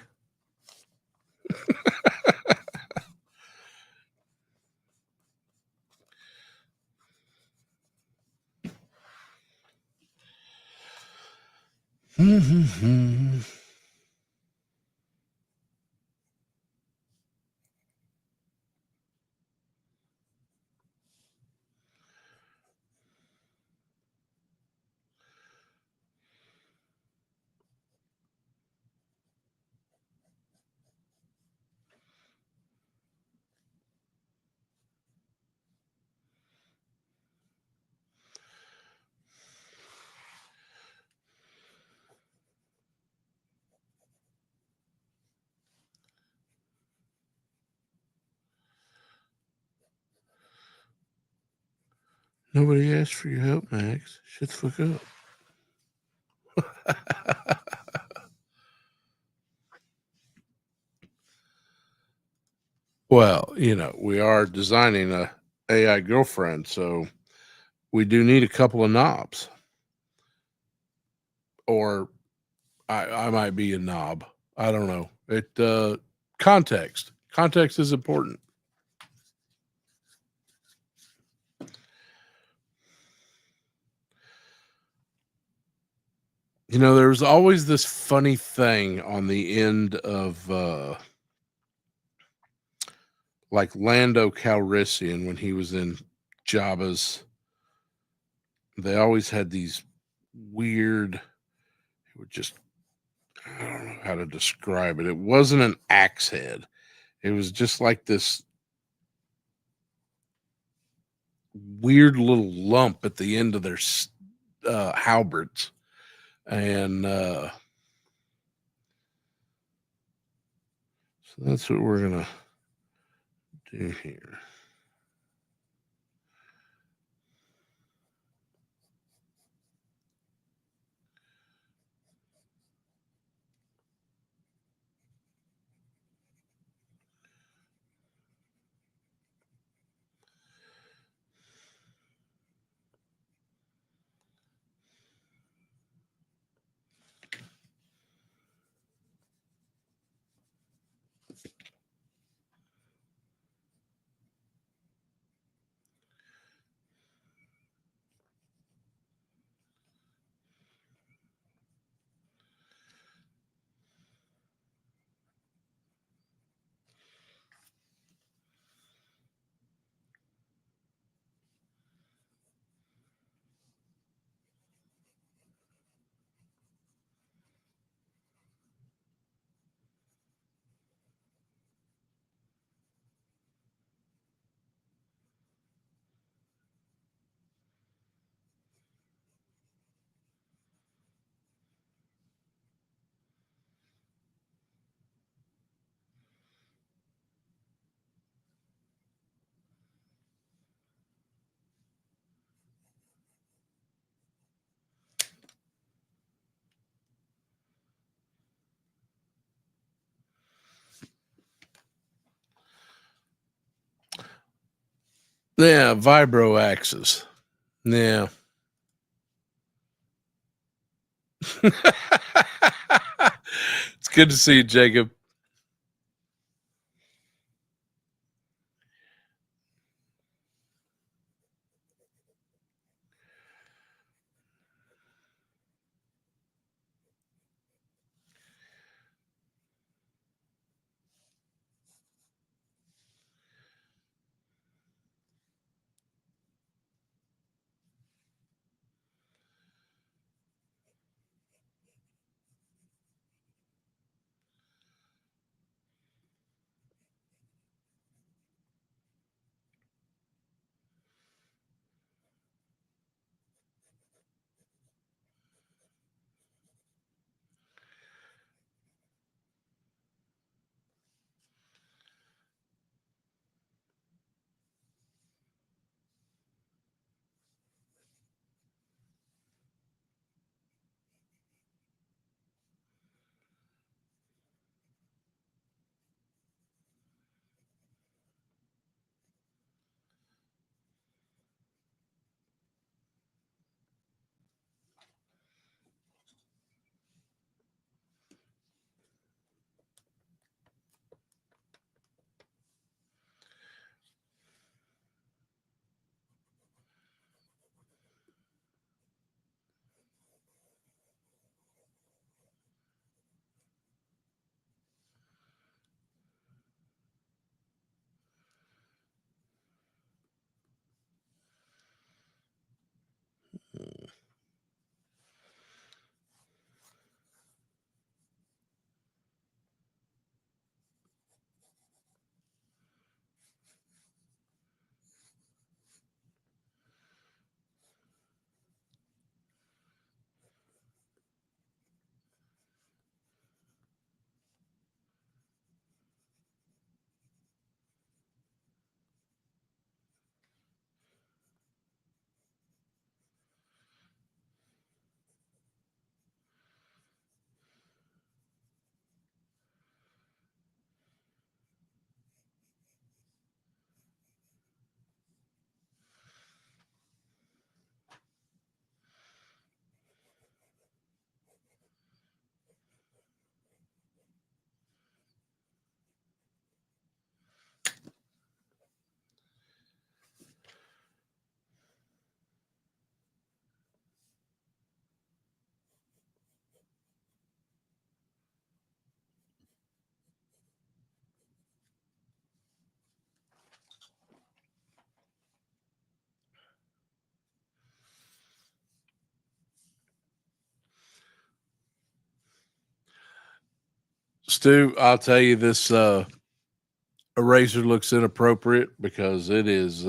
Nobody asked for your help, Max. Shut the fuck up. Well, we are designing a AI girlfriend, so we do need a couple of knobs. Or I might be a knob. I don't know. Context. Context is important. There's always this funny thing on the end of like Lando Calrissian when he was in Jabba's. They always had these weird, it would just, I don't know how to describe it. It wasn't an axe head. It was just like this weird little lump at the end of their halberds. And so that's what we're going to do here. Yeah, vibro axis. Yeah. It's good to see you, Jacob. Stu, I'll tell you this eraser looks inappropriate because it is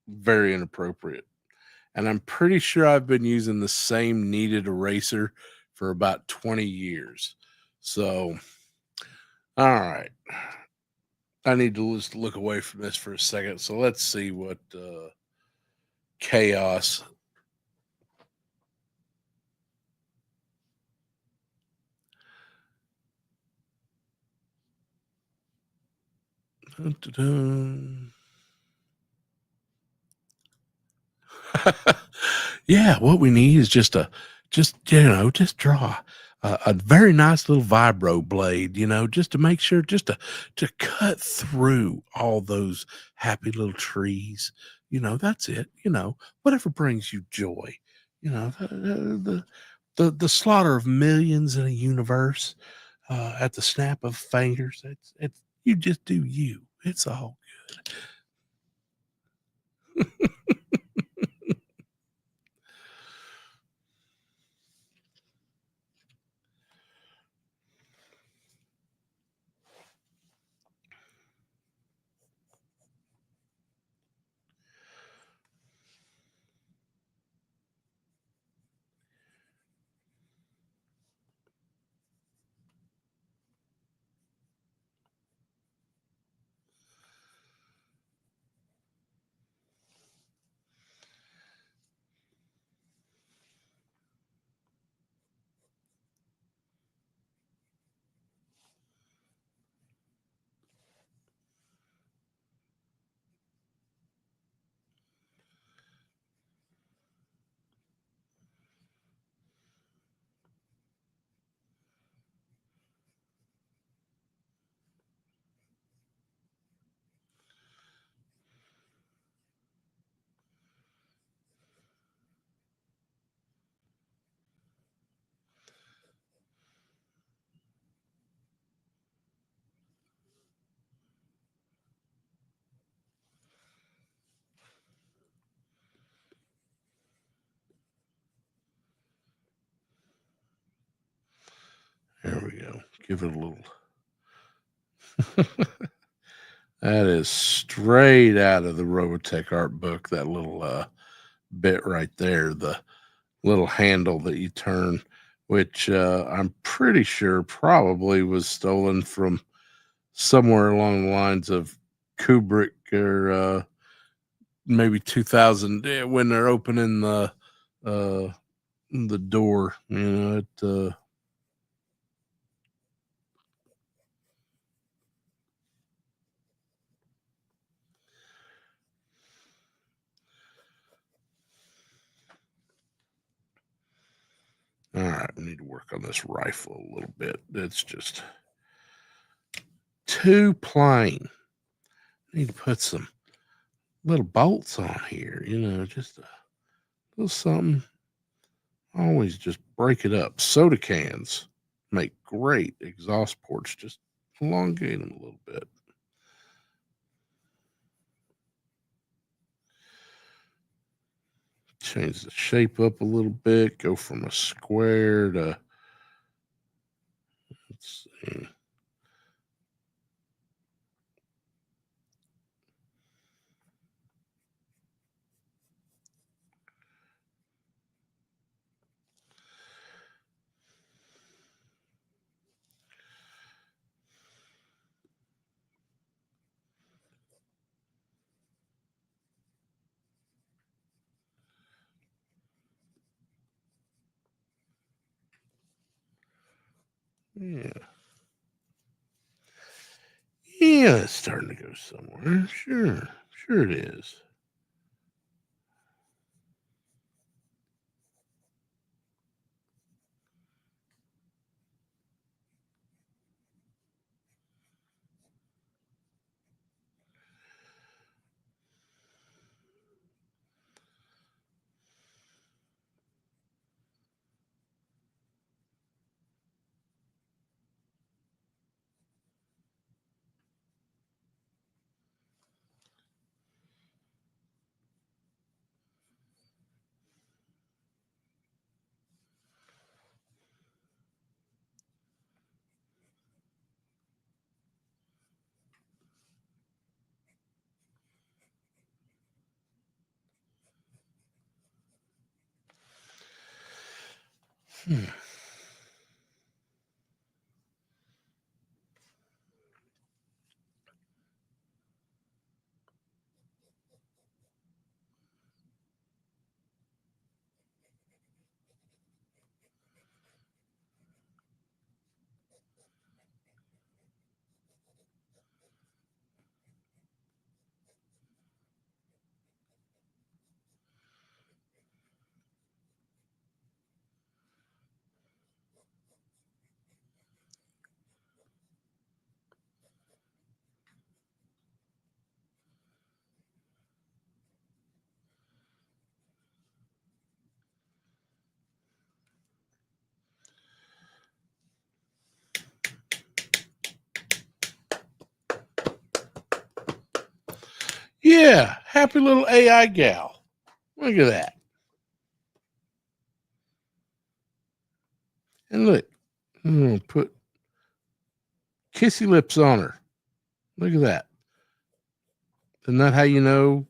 very inappropriate. And I'm pretty sure I've been using the same kneaded eraser for about 20 years. So, all right. I need to just look away from this for a second. So let's see what chaos. Dun, dun, dun. Yeah, what we need is just draw a very nice little vibro blade, just to make sure, just to cut through all those happy little trees. That's it. Whatever brings you joy. The slaughter of millions in a universe at the snap of fingers. It's you just do you. It's all There we go. Give it a little. That is straight out of the Robotech art book. That little bit right there, the little handle that you turn, which I'm pretty sure probably was stolen from somewhere along the lines of Kubrick or maybe 2000 when they're opening the door. You know, all right, we need to work on this rifle a little bit. It's just too plain. Need to put some little bolts on here, you know, just a little something. Always just break it up. Soda cans make great exhaust ports. Just elongate them a little bit. Change the shape up a little bit. Go from a square to, let's see. Yeah. Yeah, it's starting to go somewhere. Sure. Sure it is. Hmm. Yeah, happy little AI gal. Look at that. And look, I'm gonna put kissy lips on her. Look at that. Isn't that how you know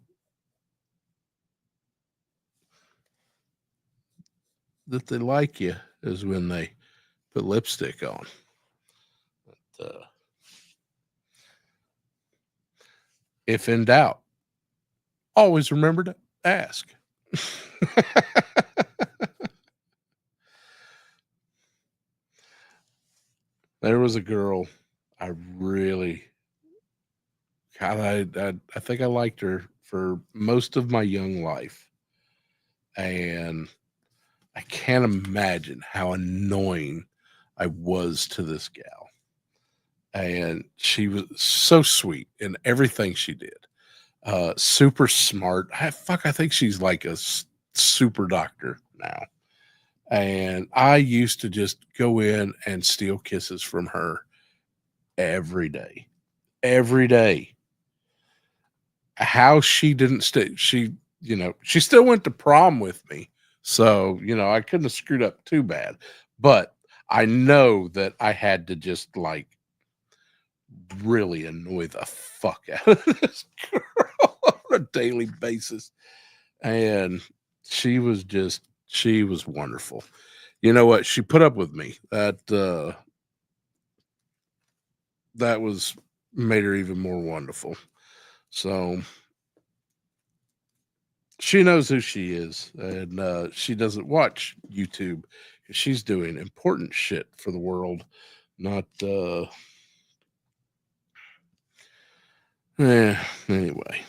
that they like you? Is when they put lipstick on. But, if in doubt, always remember to ask. There was a girl I really, God, I think I liked her for most of my young life, and I can't imagine how annoying I was to this gal. And she was so sweet in everything she did. Super smart. I think she's like a super doctor now. And I used to just go in and steal kisses from her every day. Every day. How she didn't stay, she still went to prom with me. So, I couldn't have screwed up too bad. But I know that I had to just like really annoy the fuck out of this girl on a daily basis. And she was wonderful. You know what? She put up with me. That was made her even more wonderful. So she knows who she is, and she doesn't watch YouTube. She's doing important shit for the world, not anyway.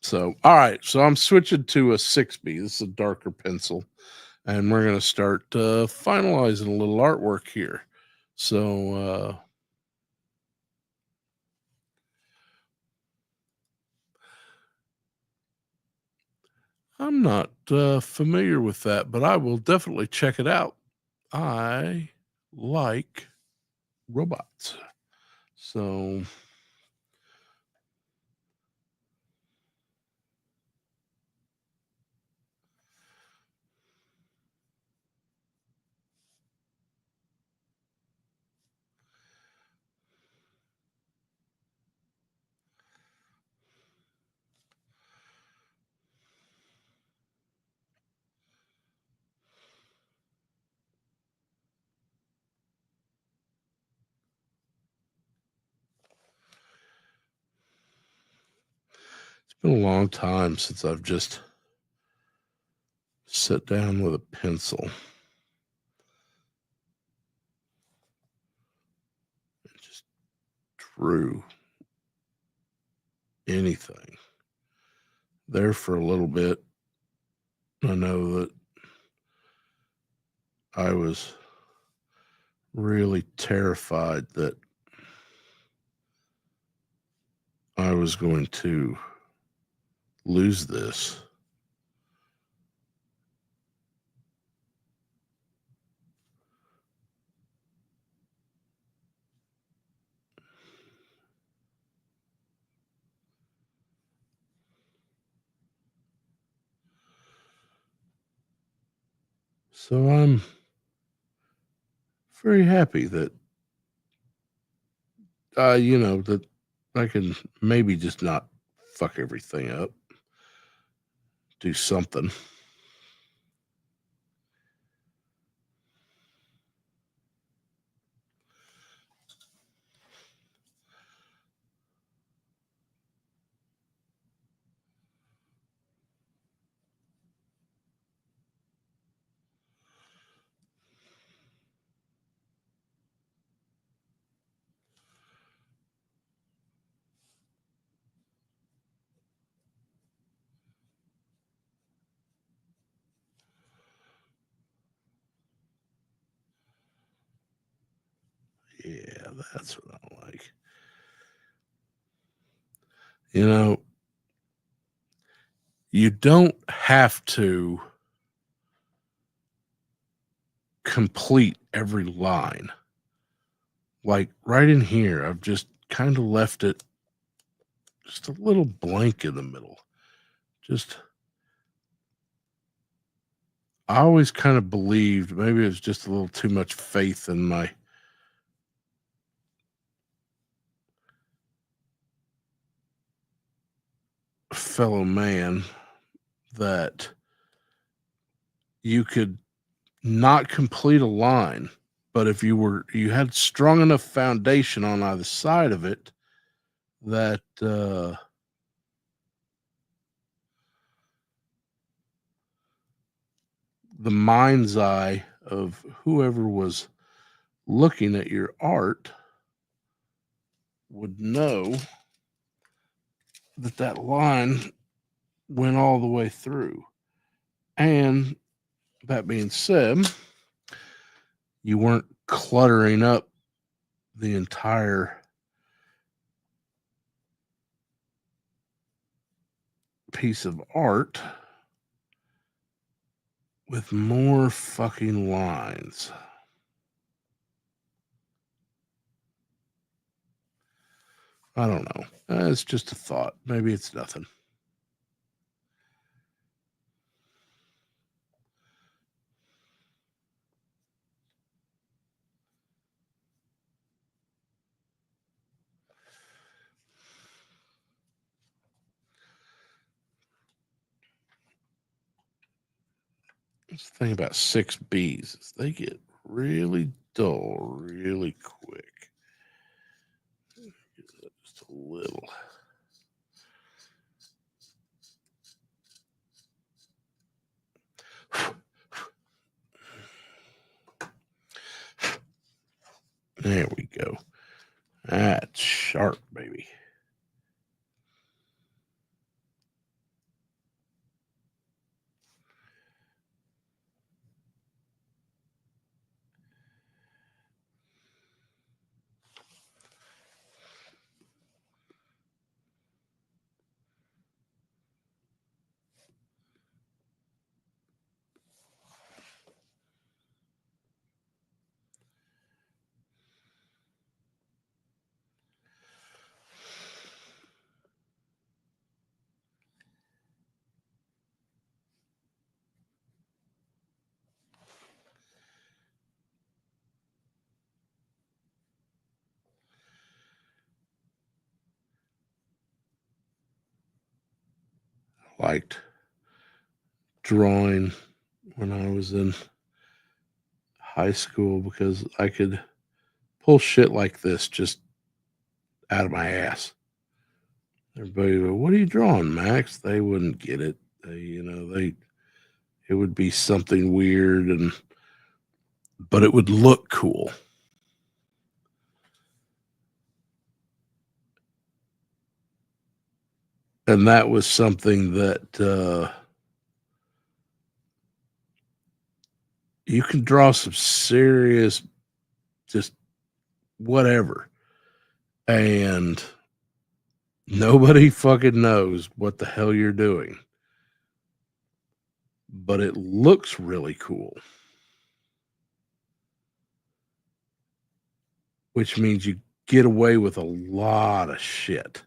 So all right, so I'm switching to a 6B. This is a darker pencil, and we're gonna start finalizing a little artwork here. So I'm not familiar with that, but I will definitely check it out. I like robots. So it's been a long time since I've just sat down with a pencil and just drew anything. There for a little bit, I know that I was really terrified that I was going to lose this. So I'm very happy that that I can maybe just not fuck everything up, do something. Yeah, that's what I like. You know, you don't have to complete every line. Like right in here, I've just kind of left it just a little blank in the middle. Just, I always kind of believed maybe it was just a little too much faith in my fellow man that you could not complete a line, but if you had strong enough foundation on either side of it that the mind's eye of whoever was looking at your art would know that that line went all the way through. And that being said, you weren't cluttering up the entire piece of art with more fucking lines. I don't know. It's just a thought. Maybe it's nothing. That's the thing about 6Bs is they get really dull really quick. Just a little. There we go. That's sharp, baby. Liked drawing when I was in high school because I could pull shit like this just out of my ass. Everybody would, what are you drawing, Max? They wouldn't get it. It would be something weird but it would look cool. And that was something that you can draw some serious, just whatever. And nobody fucking knows what the hell you're doing. But it looks really cool. Which means you get away with a lot of shit.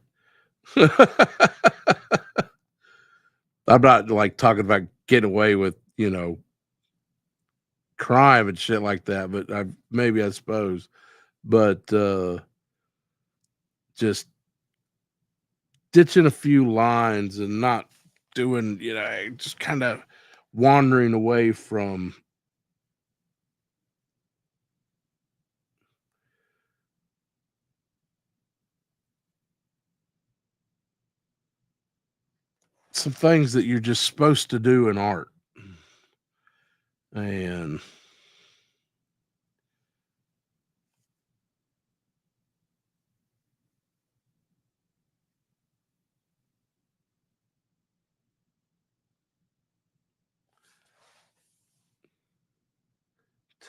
I'm not like talking about getting away with, crime and shit like that, but I suppose. But just ditching a few lines and not doing, just kind of wandering away from some things that you're just supposed to do in art. And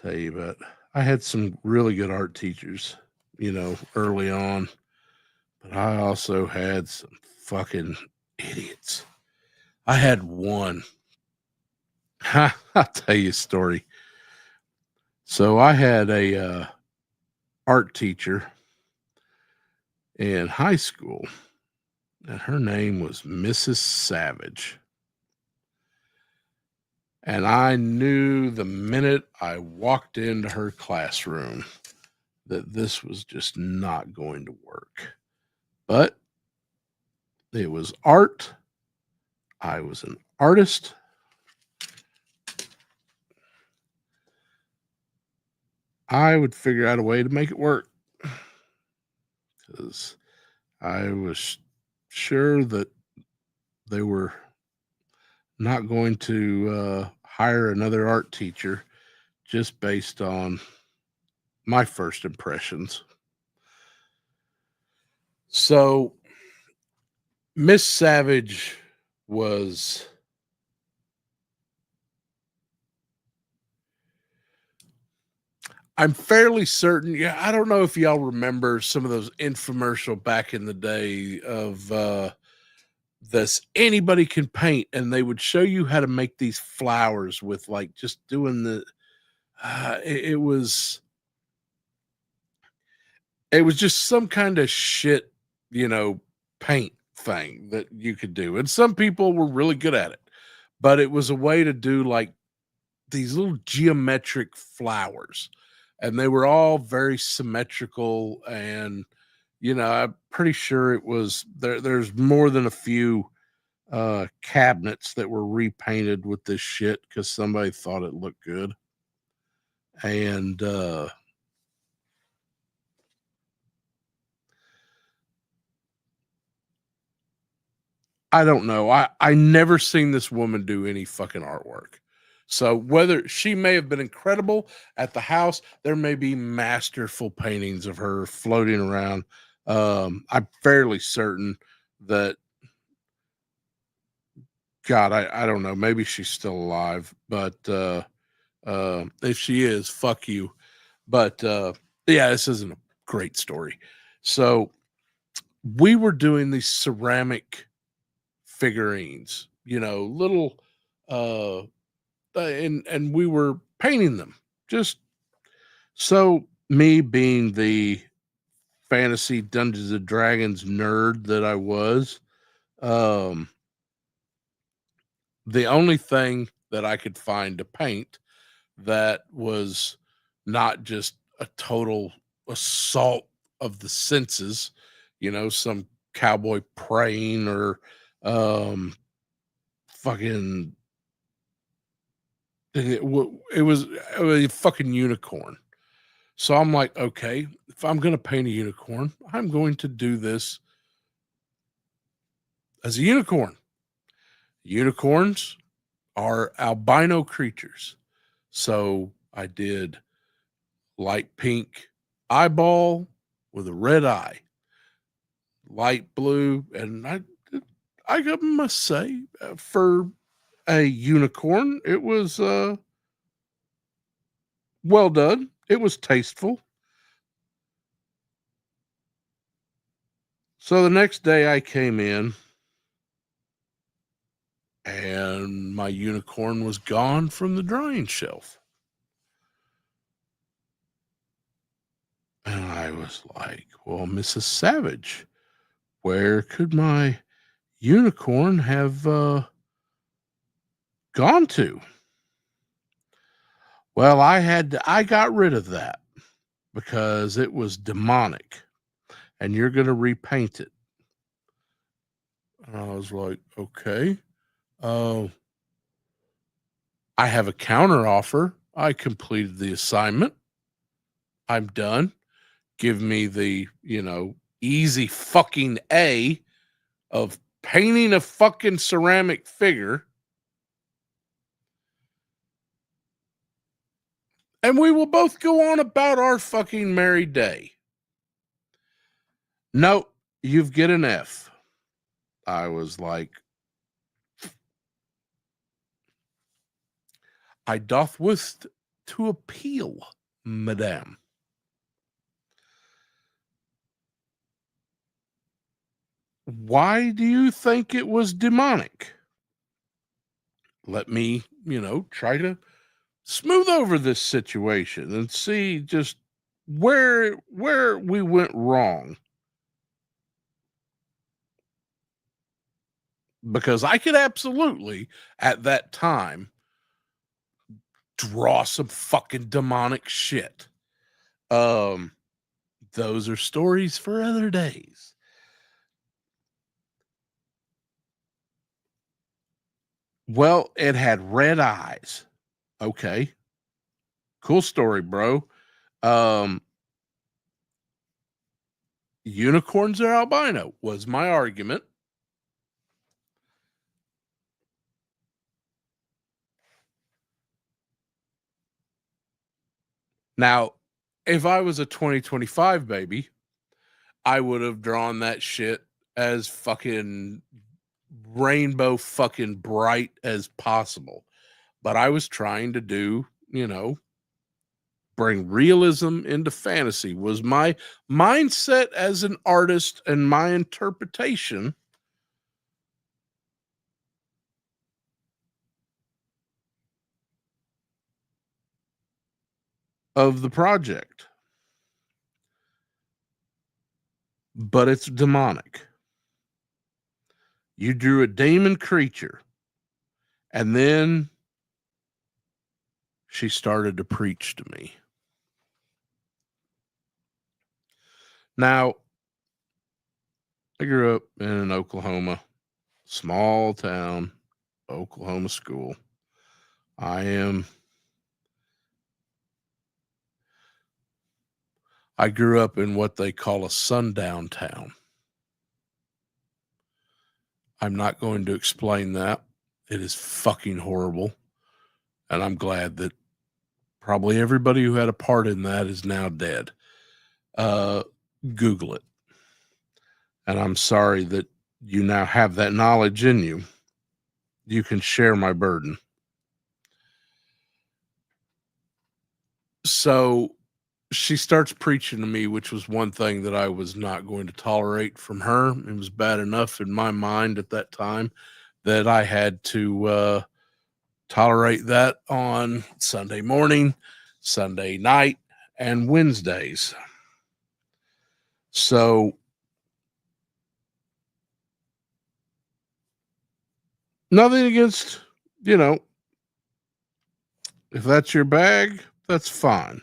tell you about, I had some really good art teachers, early on, but I also had some fucking idiots. I had one. I'll tell you a story. So I had a art teacher in high school, and her name was Mrs. Savage. And I knew the minute I walked into her classroom that this was just not going to work. But it was art. I was an artist. I would figure out a way to make it work because I was sure that they were not going to hire another art teacher just based on my first impressions. So Miss Savage was, I'm fairly certain. Yeah, I don't know if y'all remember some of those infomercial back in the day of this anybody can paint, and they would show you how to make these flowers with like just doing the it was just some kind of shit, paint thing that you could do. And some people were really good at it, but it was a way to do like these little geometric flowers, and they were all very symmetrical. And I'm pretty sure it was there's more than a few cabinets that were repainted with this shit because somebody thought it looked good. And I don't know. I never seen this woman do any fucking artwork. So whether she may have been incredible at the house, there may be masterful paintings of her floating around. I'm fairly certain that God, I don't know. Maybe she's still alive, but if she is, fuck you. But yeah, this isn't a great story. So we were doing these ceramic figurines, little and we were painting them. Just so me being the fantasy Dungeons and Dragons nerd that I was, um the only thing that I could find to paint that was not just a total assault of the senses, some cowboy praying or um fucking it was a fucking unicorn. So I'm like, okay, if I'm going to paint a unicorn, I'm going to do this as a unicorn. Unicorns are albino creatures. So I did light pink eyeball with a red eye, light blue, and I must say, for a unicorn, it was well done. It was tasteful. So the next day I came in and my unicorn was gone from the drying shelf. And I was like, well, Mrs. Savage, where could my unicorn have gone to? Well, I got rid of that because it was demonic and you're going to repaint it. And I was like, okay. Uh, I have a counter offer. I completed the assignment. I'm done. Give me the, easy fucking A of painting a fucking ceramic figure. And we will both go on about our fucking merry day. No, you've get an F. I was like, I doth wish to appeal, madame. Why do you think it was demonic? Let me, try to smooth over this situation and see just where we went wrong. Because I could absolutely at that time draw some fucking demonic shit. Those are stories for other days. Well, it had red eyes. Okay. Cool story, bro. Um, Unicorns are albino was my argument. Now, if I was a 2025 baby, I would have drawn that shit as fucking rainbow fucking bright as possible. But I was trying to do, bring realism into fantasy was my mindset as an artist and my interpretation of the project. But it's demonic. You drew a demon creature, and then she started to preach to me. Now, I grew up in Oklahoma. small town Oklahoma school. I grew up in what they call a sundown town. I'm not going to explain that. It is fucking horrible. And I'm glad that probably everybody who had a part in that is now dead. Google it. And I'm sorry that you now have that knowledge in you. You can share my burden. So she starts preaching to me, which was one thing that I was not going to tolerate from her. It was bad enough in my mind at that time that I had to tolerate that on Sunday morning, Sunday night, and Wednesdays. So nothing against, if that's your bag, that's fine.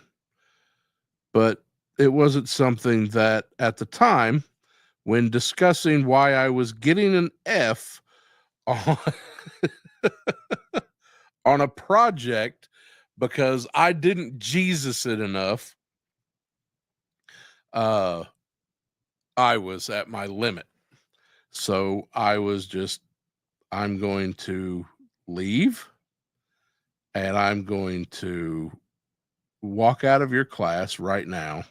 But it wasn't something that at the time, when discussing why I was getting an F on, on a project because I didn't Jesus it enough, I was at my limit. So I was just, I'm going to leave and I'm going to walk out of your class right now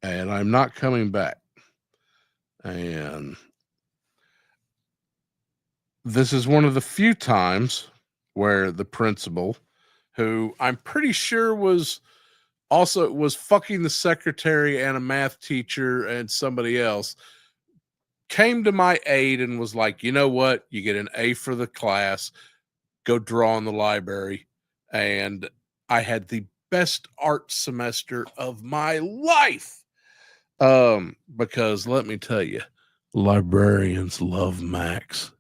and I'm not coming back. And this is one of the few times where the principal, who I'm pretty sure was fucking the secretary and a math teacher and somebody else, came to my aid and was like, you know what? You get an A for the class, go draw in the library. And I had the best art semester of my life. Because let me tell you, librarians love Max.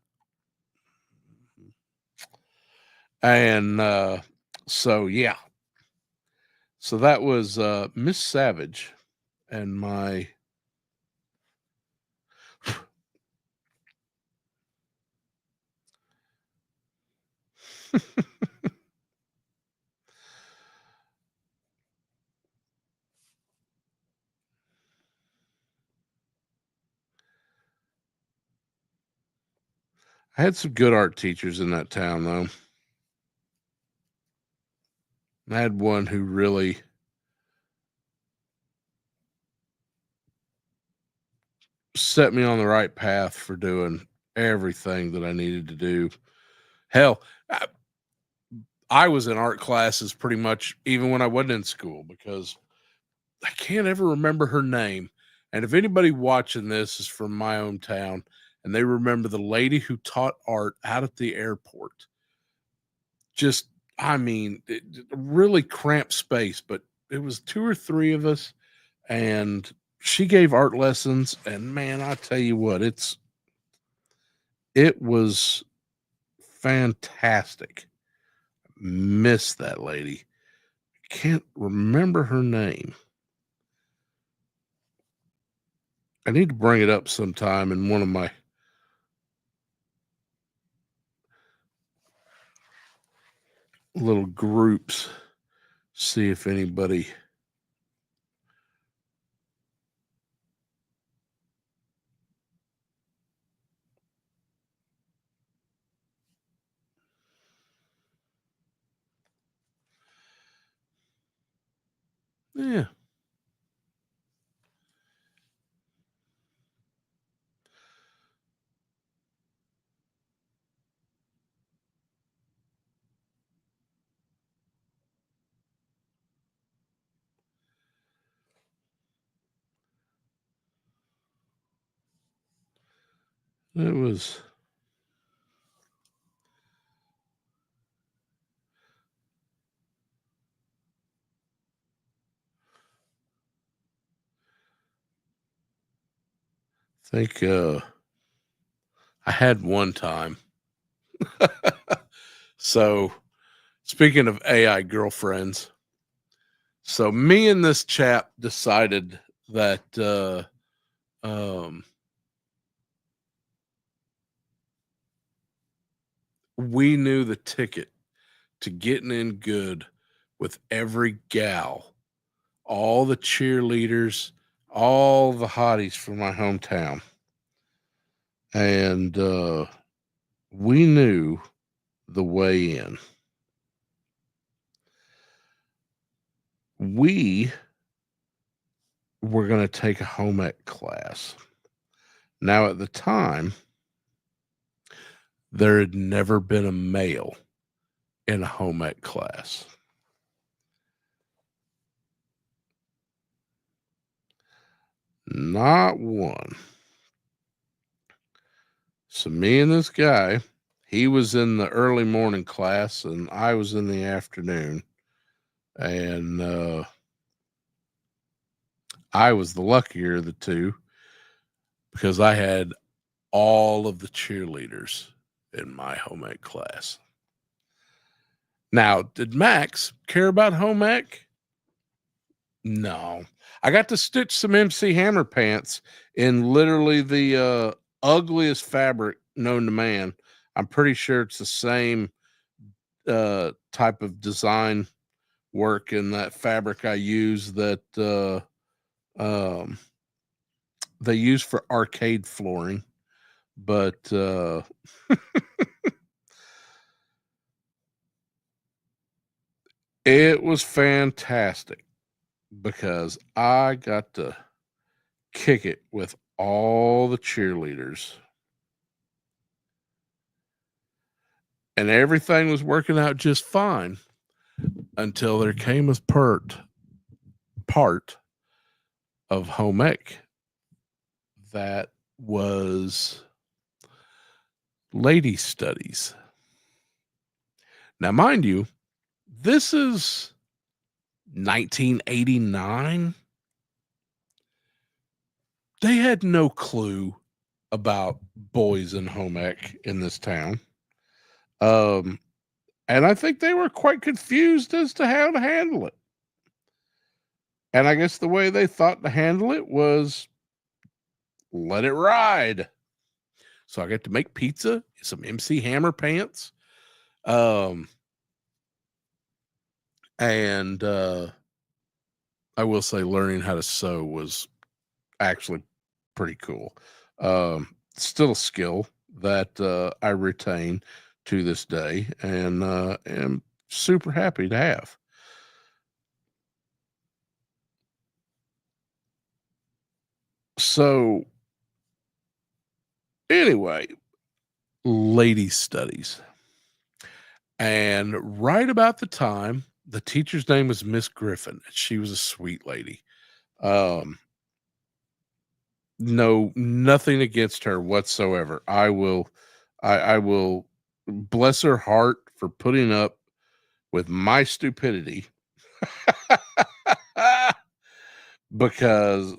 And so yeah. So that was Miss Savage and my I had some good art teachers in that town though. I had one who really set me on the right path for doing everything that I needed to do. Hell, I was in art classes pretty much even when I wasn't in school because I can't ever remember her name. And if anybody watching this is from my own town and they remember the lady who taught art out at the airport, just, I mean, really cramped space, but it was 2 or 3 of us and she gave art lessons. And man, I tell you what, it was fantastic. Miss that lady. Can't remember her name. I need to bring it up sometime in one of my little groups. See if anybody. Yeah. It was. I think I had one time. So, speaking of AI girlfriends, so me and this chap decided that um, we knew the ticket to getting in good with every gal, all the cheerleaders, all the hotties from my hometown. And we knew the way in. We were going to take a home ec class. Now, at the time, there had never been a male in a home ec class. Not one. So me and this guy, he was in the early morning class and I was in the afternoon. And I was the luckier of the two because I had all of the cheerleaders in my home ec class. Now, did Max care about home ec? No. I got to stitch some MC Hammer pants in literally the ugliest fabric known to man. I'm pretty sure it's the same type of design work in that fabric I use that they use for arcade flooring. But it was fantastic because I got to kick it with all the cheerleaders. And everything was working out just fine until there came a part of home ec that was lady studies. Now, mind you, this is 1989. They had no clue about boys in home ec in this town. And I think they were quite confused as to how to handle it. And I guess the way they thought to handle it was let it ride. So I got to make pizza, some MC Hammer pants. And I will say learning how to sew was actually pretty cool. Still a skill that I retain to this day and am super happy to have. So anyway, ladies studies. And right about the time, the teacher's name was Miss Griffin. She was a sweet lady. No, nothing against her whatsoever. I will bless her heart for putting up with my stupidity because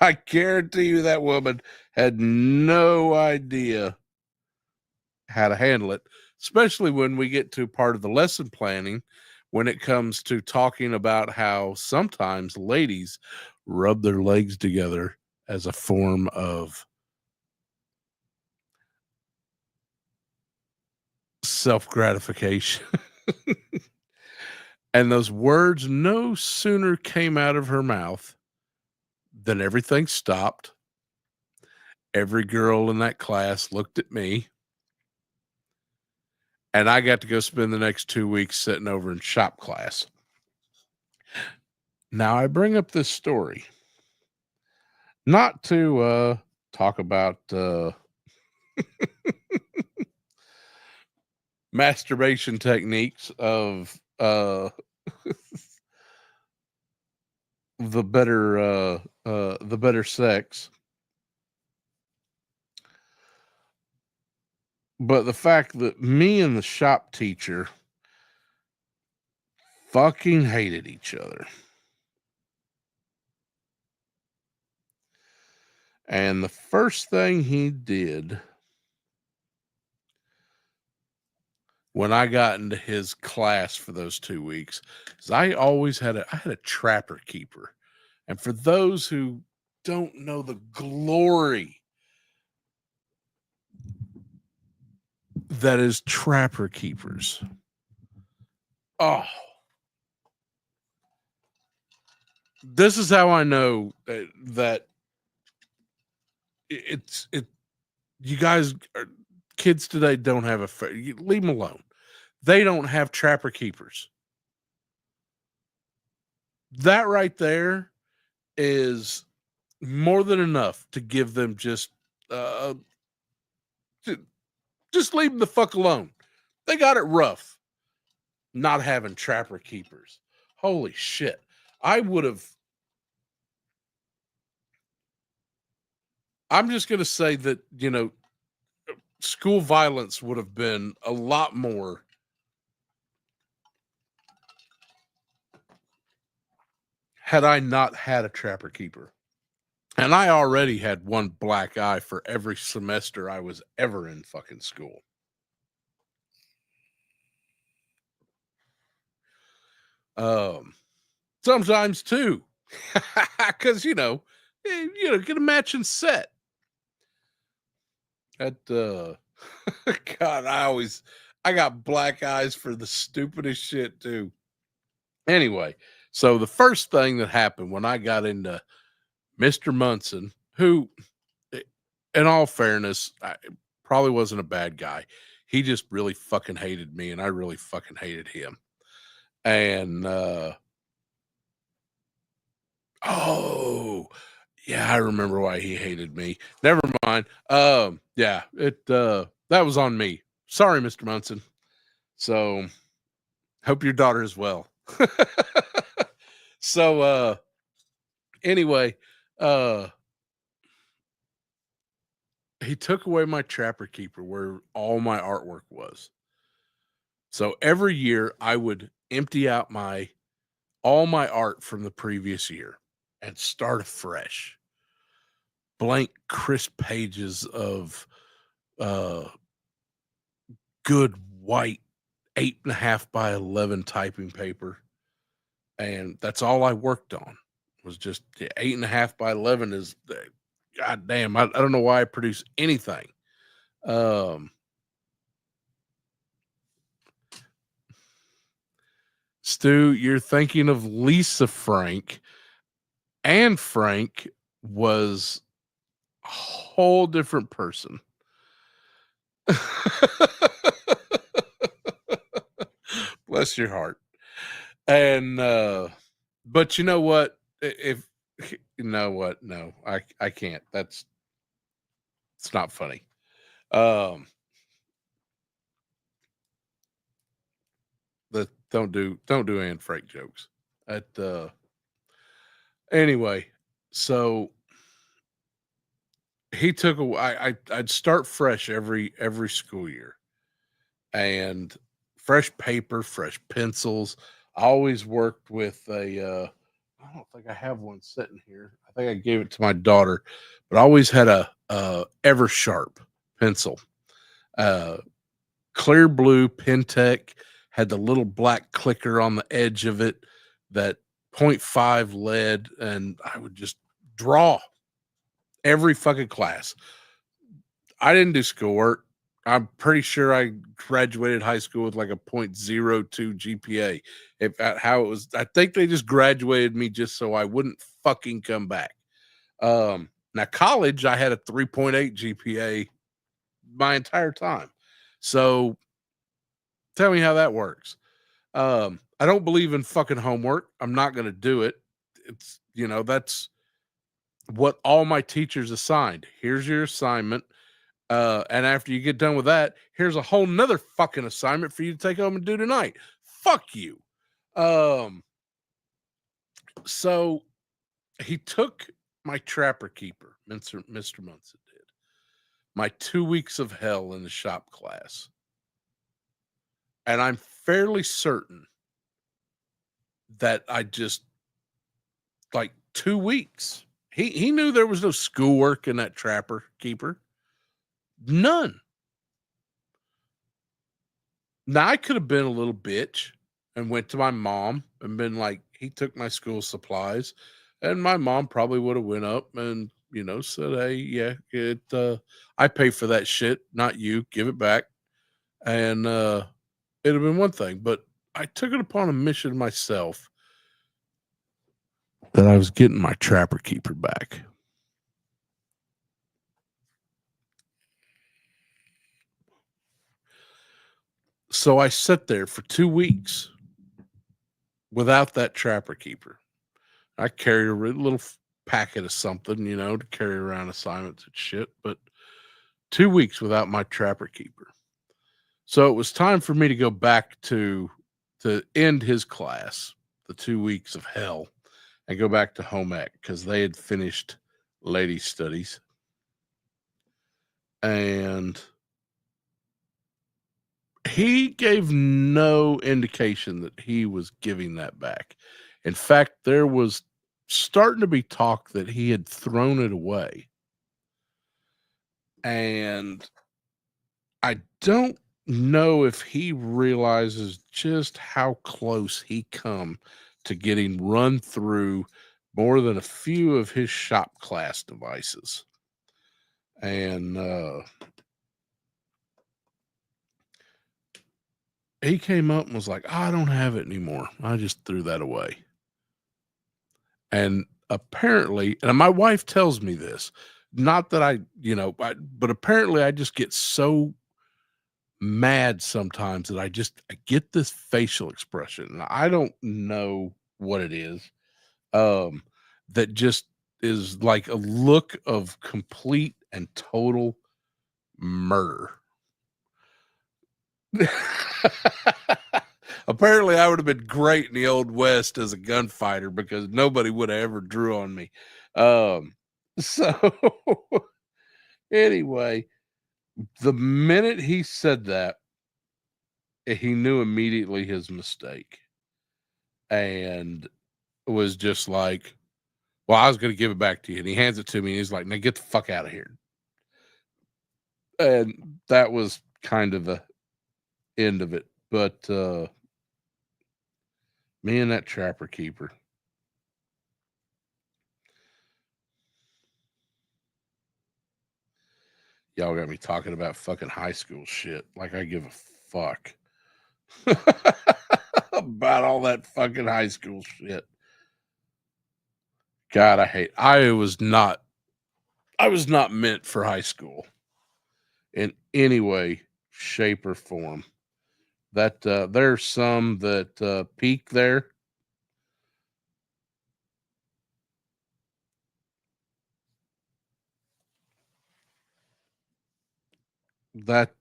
I guarantee you that woman had no idea how to handle it, especially when we get to part of the lesson planning when it comes to talking about how sometimes ladies rub their legs together as a form of self-gratification. And those words no sooner came out of her mouth than everything stopped. Every girl in that class looked at me, and I got to go spend the next 2 weeks sitting over in shop class. Now, I bring up this story not to talk about masturbation techniques of the better sex, but the fact that me and the shop teacher fucking hated each other. And the first thing he did when I got into his class for those 2 weeks is I had a trapper keeper. And for those who don't know the glory that is trapper keepers. Oh, this is how I know that it's it. You guys, kids today don't have leave them alone. They don't have trapper keepers. That right there is more than enough to give them uh, just leave them the fuck alone. They got it rough not having trapper keepers. Holy shit. I'm just going to say that, school violence would have been a lot more had I not had a trapper keeper. And I already had one black eye for every semester I was ever in fucking school. Sometimes too, because get a matching set. That God, I got black eyes for the stupidest shit too. Anyway, so the first thing that happened when I got into Mr. Munson, who, in all fairness, probably wasn't a bad guy. He just really fucking hated me, and I really fucking hated him. And oh, yeah, I remember why he hated me. Never mind. Yeah, that was on me. Sorry, Mr. Munson. So hope your daughter is well. So anyway, he took away my trapper keeper where all my artwork was. So every year I would empty out all my art from the previous year and start afresh. Blank, crisp pages of good white 8.5 by 11 typing paper. And that's all I worked on was just 8.5 by 11 is God damn. I don't know why I produce anything. Stu, you're thinking of Lisa Frank. Anne Frank was a whole different person. Bless your heart. And but you know what? If you know what, no, I can't. It's not funny. Don't do Anne Frank jokes. Anyway, so he took I'd start fresh every school year, and fresh paper, fresh pencils. I always worked with I don't think I have one sitting here. I think I gave it to my daughter, but I always had a Ever Sharp pencil, clear blue Pentec, had the little black clicker on the edge of it, that 0.5 lead, and I would just draw every fucking class. I didn't do schoolwork. I'm pretty sure I graduated high school with like a 0.02 GPA. If how it was, I think they just graduated me just so I wouldn't fucking come back. Now college, I had a 3.8 GPA my entire time. So tell me how that works. I don't believe in fucking homework. I'm not going to do it. It's, that's what all my teachers assigned. Here's your assignment. And after you get done with that, here's a whole nother fucking assignment for you to take home and do tonight. Fuck you. So he took my trapper keeper, Mr. Munson did, my 2 weeks of hell in the shop class. And I'm fairly certain that I just, like 2 weeks, he knew there was no schoolwork in that trapper keeper. None. Now I could have been a little bitch and went to my mom and been like, he took my school supplies, and my mom probably would have went up and said, hey, yeah, I pay for that shit, not you, give it back. And it'd have been one thing, but I took it upon a mission myself that I was getting my trapper keeper back. So I sat there for 2 weeks without that trapper keeper. I carried a little packet of something, to carry around assignments and shit, but 2 weeks without my trapper keeper. So it was time for me to go back to end his class, the 2 weeks of hell, and go back to home ec because they had finished lady studies. And he gave no indication that he was giving that back. In fact, there was starting to be talk that he had thrown it away. And I don't know if he realizes just how close he come to getting run through more than a few of his shop class devices. And he came up and was like, I don't have it anymore. I just threw that away. And apparently, and my wife tells me this, not that but apparently I just get so mad sometimes that I get this facial expression. And I don't know what it is. That just is like a look of complete and total murder. Apparently, I would have been great in the Old West as a gunfighter because nobody would have ever drew on me. So anyway, the minute he said that, he knew immediately his mistake and was just like, well, I was going to give it back to you. And he hands it to me. And he's like, now get the fuck out of here. And that was kind of the end of it. But me and that trapper keeper. Y'all got me talking about fucking high school shit. Like I give a fuck about all that fucking high school shit. God, I was not meant for high school in any way, shape, or form. That there's some that peak there. That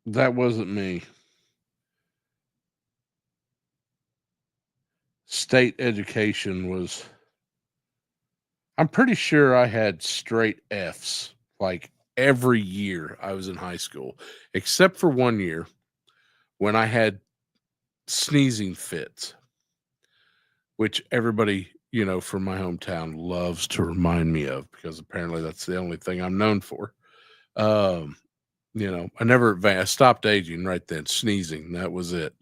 that wasn't me. State education was, I'm pretty sure I had straight F's like every year I was in high school, except for 1 year when I had sneezing fits, which everybody, from my hometown loves to remind me of because apparently that's the only thing I'm known for. Um, I never advanced. I stopped aging right then, sneezing. That was it.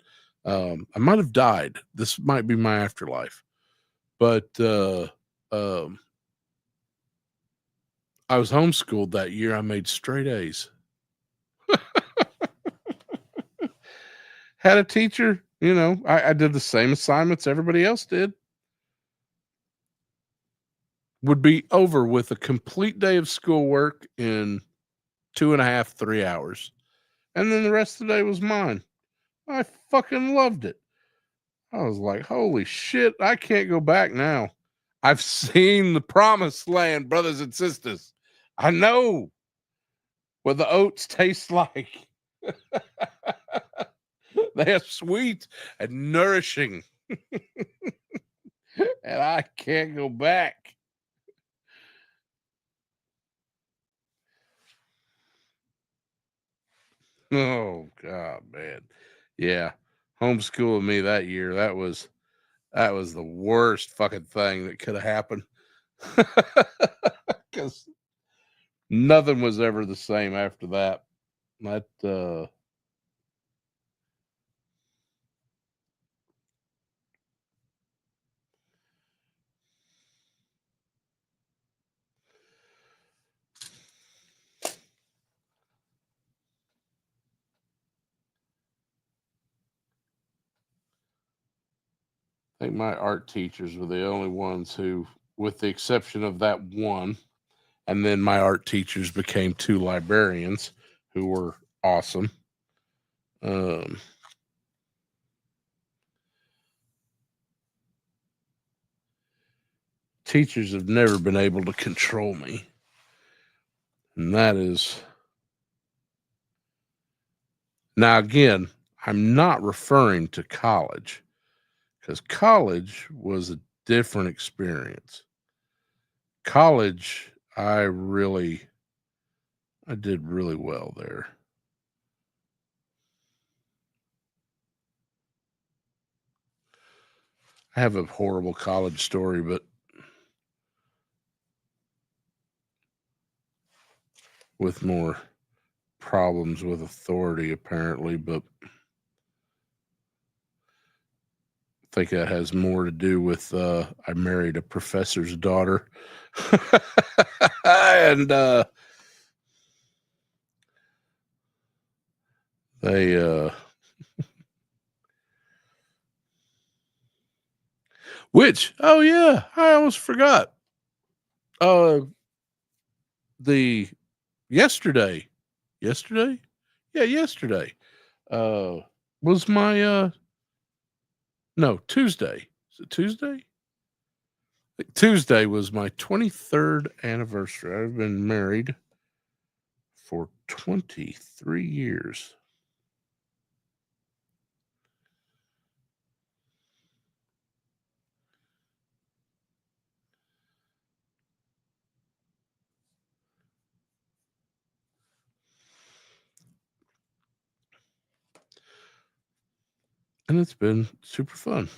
I might have died. This might be my afterlife. But I was homeschooled that year. I made straight A's. Had a teacher, I did the same assignments everybody else did. Would be over with a complete day of schoolwork in 2.5, 3 hours. And then the rest of the day was mine. I fucking loved it. I was like, holy shit, I can't go back now. I've seen the promised land, brothers and sisters. I know what the oats taste like. They are sweet and nourishing. And I can't go back. Oh God, man. Yeah. Homeschooling me that year, that was the worst fucking thing that could have happened. Because nothing was ever the same after that. That I think my art teachers were the only ones who, with the exception of that one, and then my art teachers became two librarians who were awesome. Um, Teachers have never been able to control me, and that is now again. I'm not referring to college because college was a different experience. College, I did really well there. I have a horrible college story, but with more problems with authority, apparently. But I think that has more to do with I married a professor's daughter. And they, which, oh yeah, I almost forgot. Uh, the yesterday, yeah, yesterday, uh, was my no, Tuesday. Is it Tuesday? Tuesday was my 23rd anniversary. I've been married for 23 years. And it's been super fun.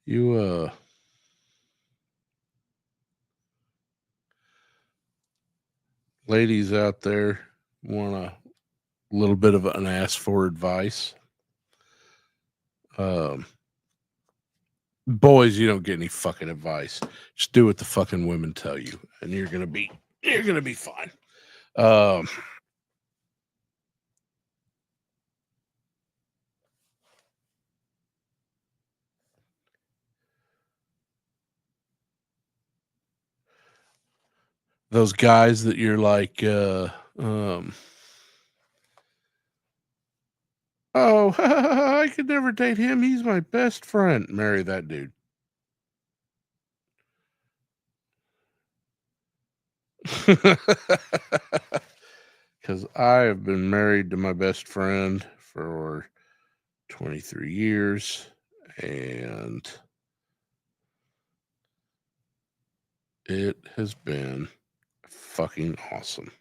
You ladies out there want a little bit of an ask for advice. Um Boys, you don't get any fucking advice. Just do what the fucking women tell you, and you're gonna be fine. Um, those guys that you're like, oh, I could never date him. He's my best friend. Marry that dude. Because I have been married to my best friend for 23 years, and it has been fucking awesome.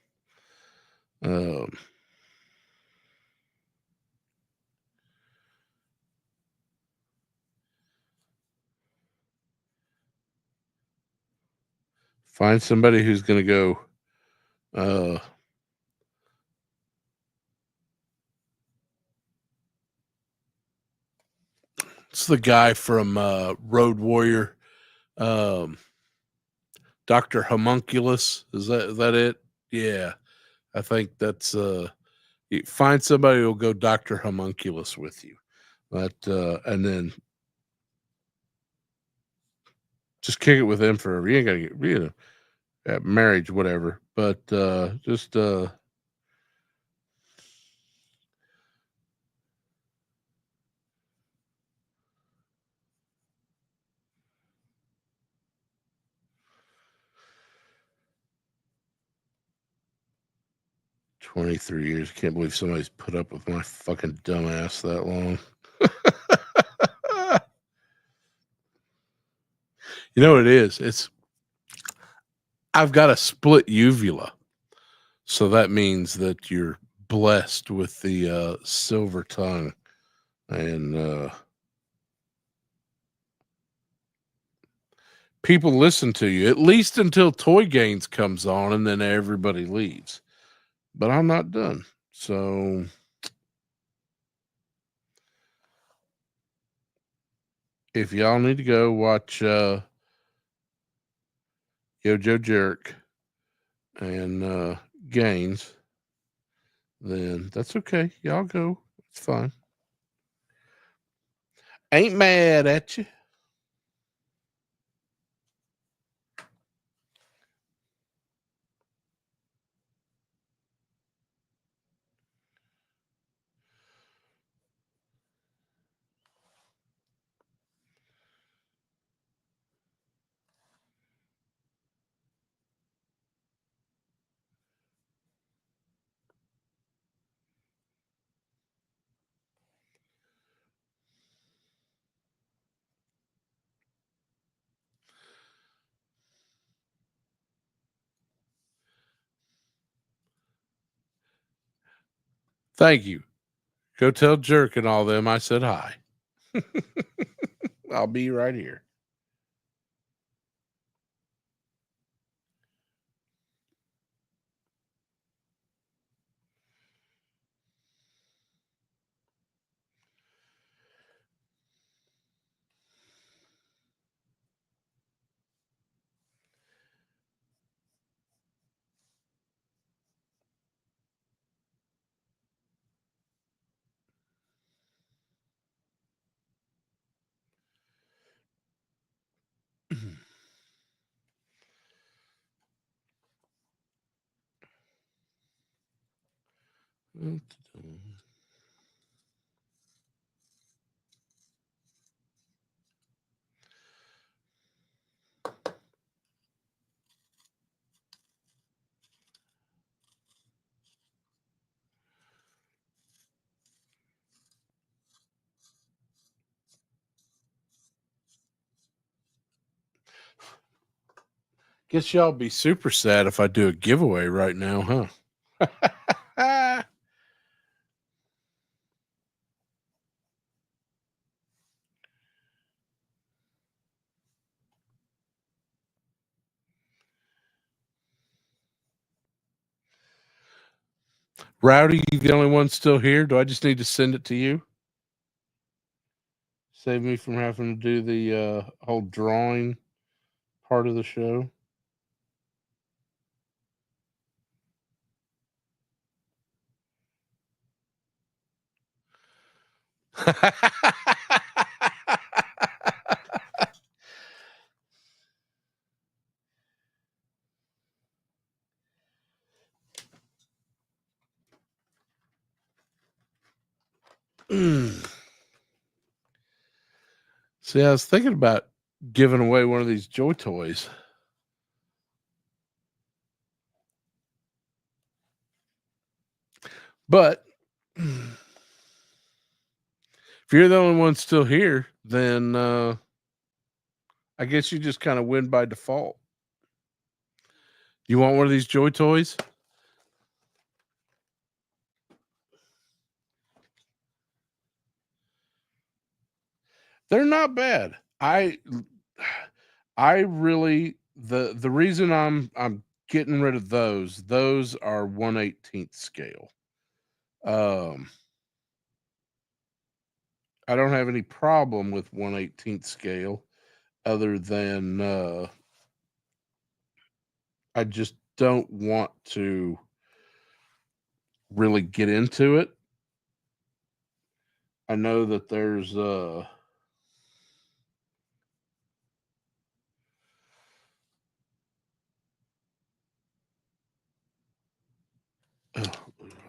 Um, find somebody who's going to go, uh, it's the guy from Road Warrior, um, Dr. Homunculus. Is that it? Yeah. I think that's find somebody who'll go Dr. Homunculus with you. But and then just kick it with them forever. You ain't gotta get marriage, whatever. But just 23 years. I can't believe somebody's put up with my fucking dumbass that long. You know what it is? I've got a split uvula. So that means that your blessed with the silver tongue, and people listen to you, at least until Toy Gains comes on, and then everybody leaves. But I'm not done. So if y'all need to go watch Yojo Jerk and Gaines, then that's okay. Y'all go. It's fine. Ain't mad at you. Thank you. Go tell Jerk and all them I said hi. I'll be right here. Guess y'all be super sad if I do a giveaway right now, huh? Rowdy, you the only one still here? Do I just need to send it to you? Save me from having to do the whole drawing part of the show. See, I was thinking about giving away one of these Joy Toys. But if you're the only one still here, then I guess you just kind of win by default. You want one of these Joy Toys? They're not bad. I really the reason I'm getting rid of those are 1/18th scale. Um I don't have any problem with 1/18th scale other than I just don't want to really get into it. I know that there's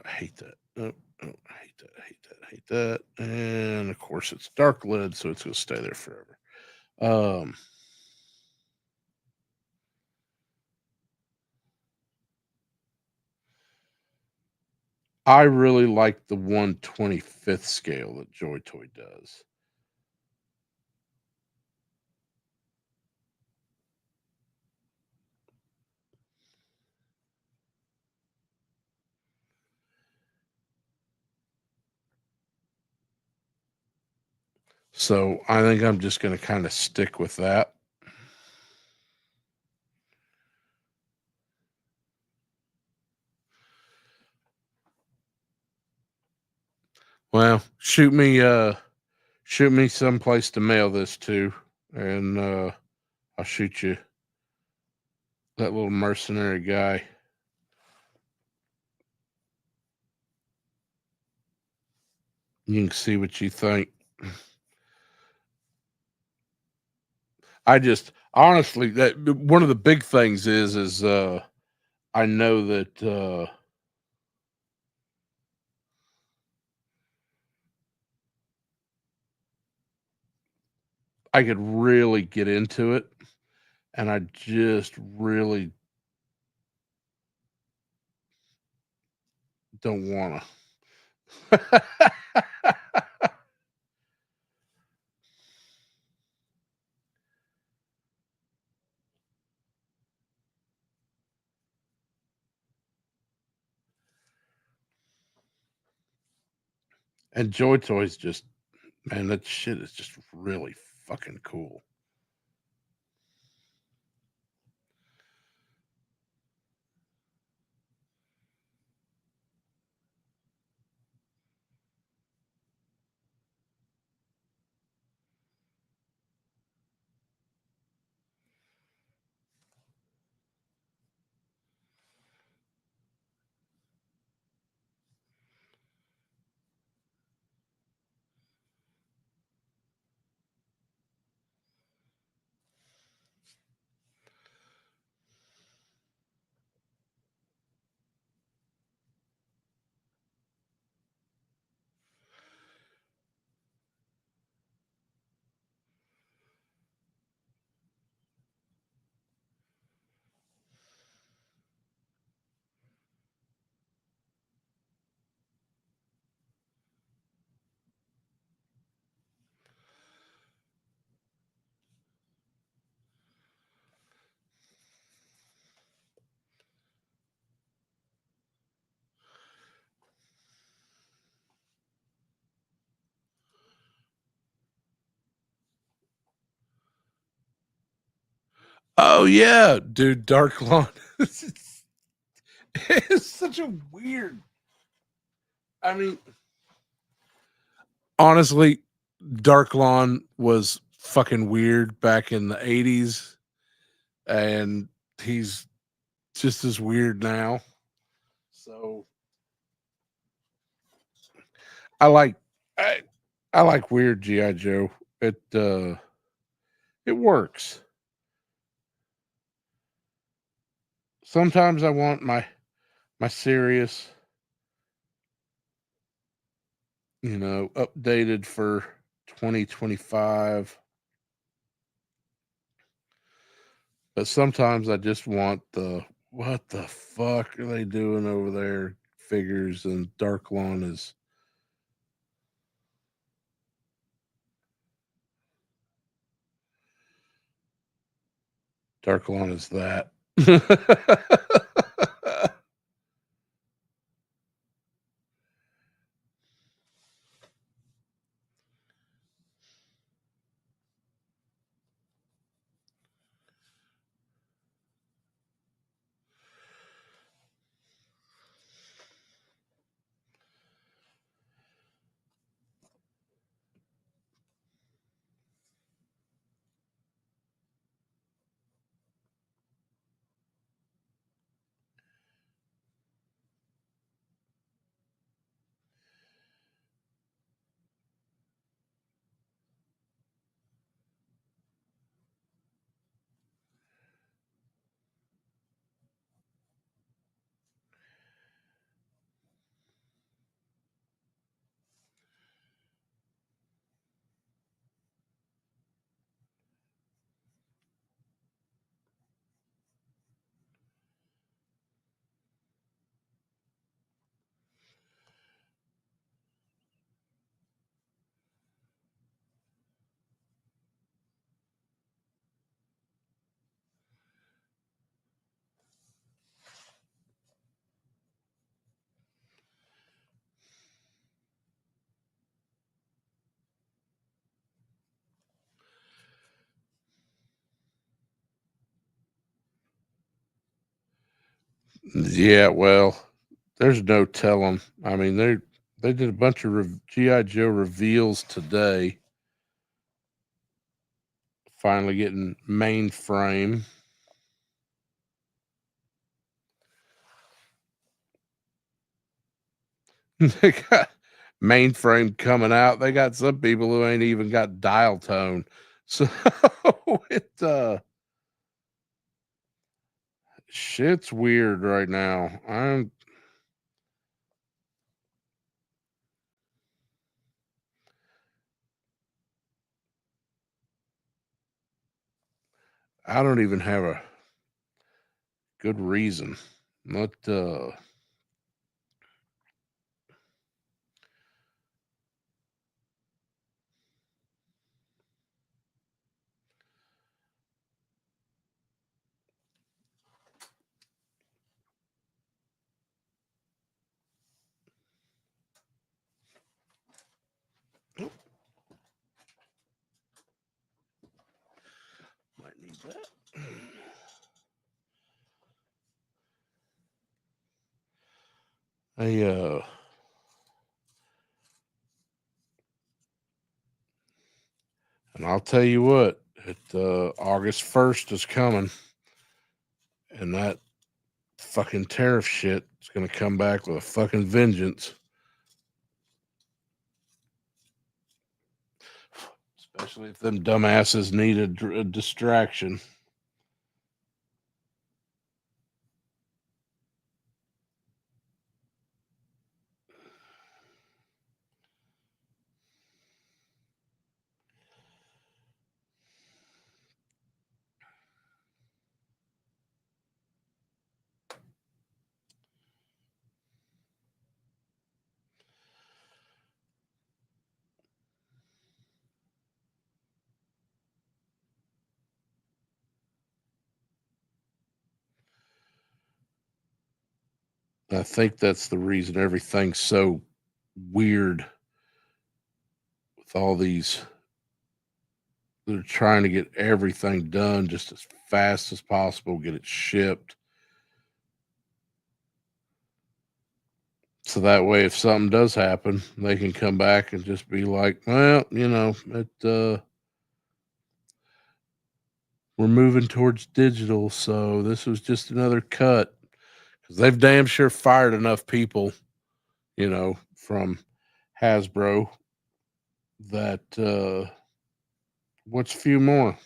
I hate that. Oh, I hate that. I hate that. I hate that. And of course it's dark lead, so it's gonna stay there forever. Um I really like the 1/25th scale that Joy Toy does. So I think I'm just going to kind of stick with that. Well, shoot me someplace to mail this to, and I'll shoot you that little mercenary guy. You can see what you think. I just honestly, that one of the big things is I know that I could really get into it, and I just really don't want to. And Joy Toys just, man, that shit is just really fucking cool. Oh yeah, dude, Dark Lawn. It's such a weird. I mean, honestly, Dark Lawn was fucking weird back in the 80s, and he's just as weird now. So I like I, I like weird GI Joe. It works. Sometimes I want my serious, updated for 2025. But sometimes I just want the what the fuck are they doing over there figures, and Dark Lawn is that. Yeah, well, there's no telling. I mean, they did a bunch of GI Joe reveals today. Finally getting mainframe. They got mainframe coming out. They got some people who ain't even got dial tone. So shit's weird right now. I don't even have a good reason. Not might need that. I and I'll tell you what, August 1st is coming, and that fucking tariff shit is gonna come back with a fucking vengeance. Especially if them dumbasses need a distraction. I think that's the reason everything's so weird with all these. They're trying to get everything done just as fast as possible, get it shipped. So that way, if something does happen, they can come back and just be like, well, we're moving towards digital. So this was just another cut. Because they've damn sure fired enough people, from Hasbro that what's a few more?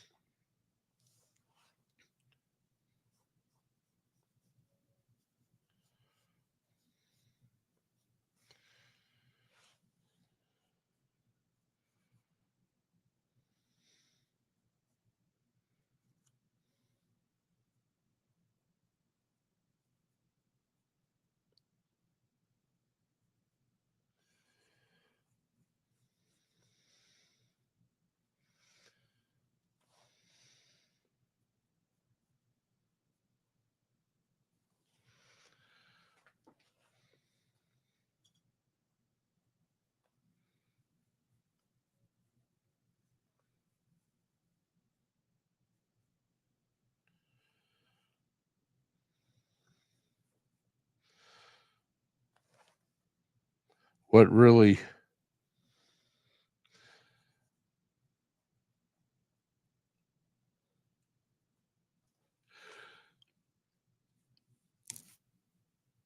What really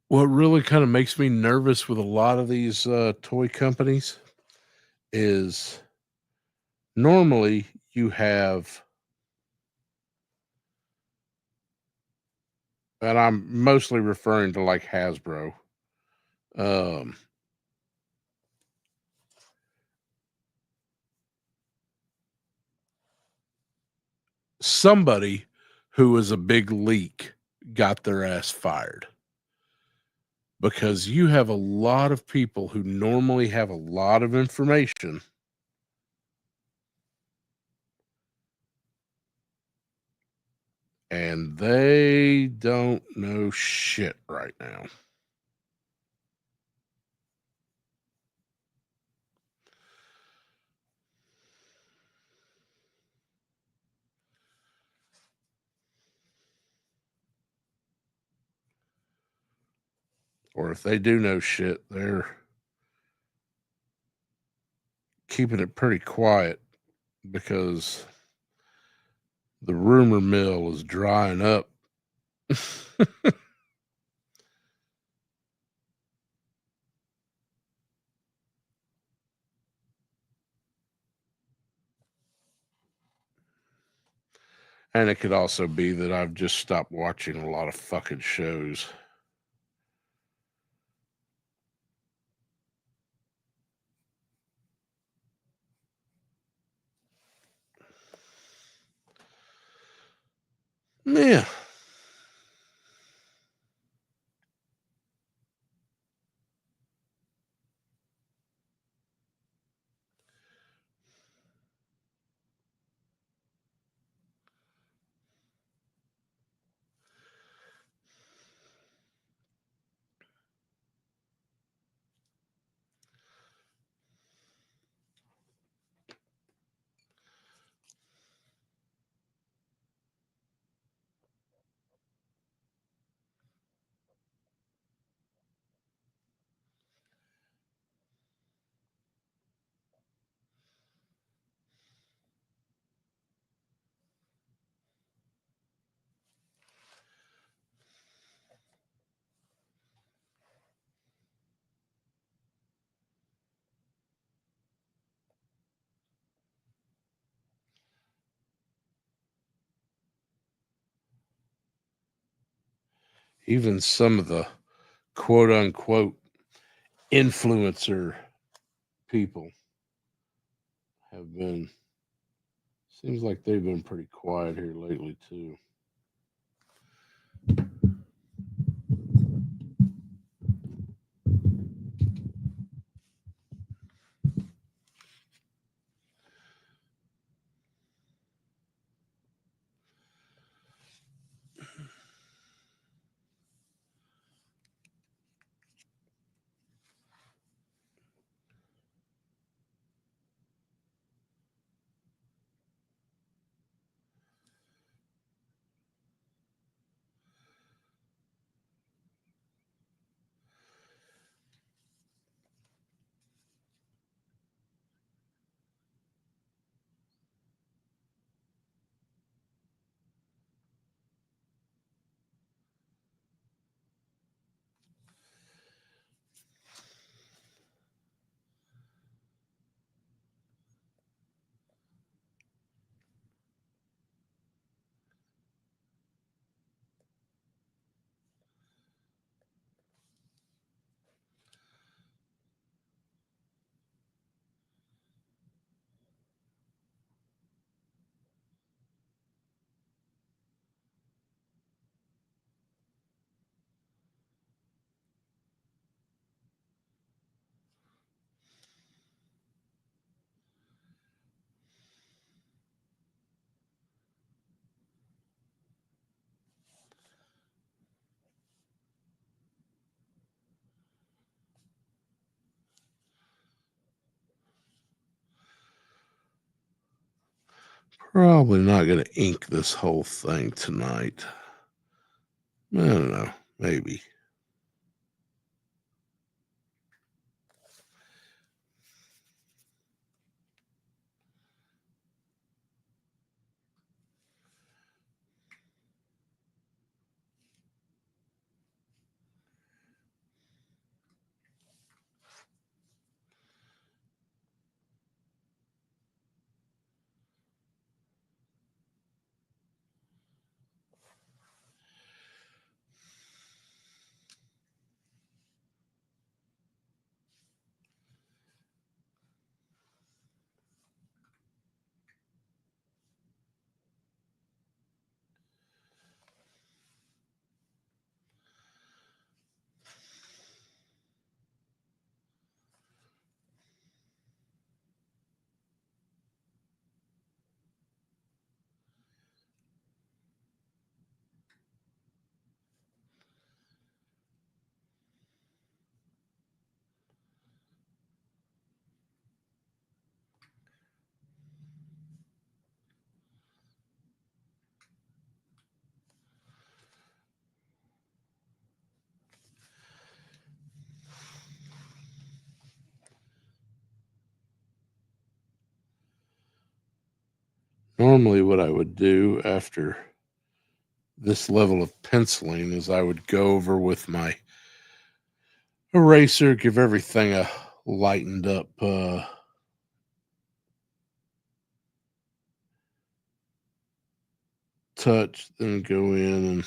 what really kind of makes me nervous with a lot of these toy companies is normally you have, and I'm mostly referring to like Hasbro, um, somebody who was a big leak got their ass fired because you have a lot of people who normally have a lot of information and they don't know shit right now. or if they do know shit, they're keeping it pretty quiet because the rumor mill is drying up. And it could also be that I've just stopped watching a lot of fucking shows. Yeah. Even some of the quote unquote influencer people have been, seems like they've been pretty quiet here lately too. Probably not going to ink this whole thing tonight. I don't know. Maybe. Normally, what I would do after this level of penciling is I would go over with my eraser, give everything a lightened up touch, then go in and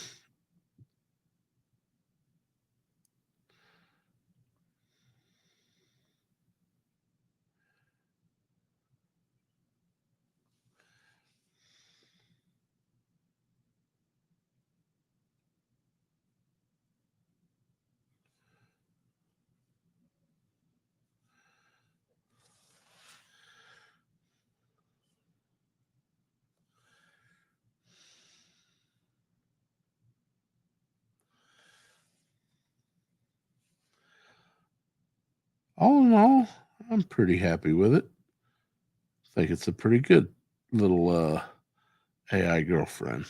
all in all, I'm pretty happy with it. I think it's a pretty good little AI girlfriend.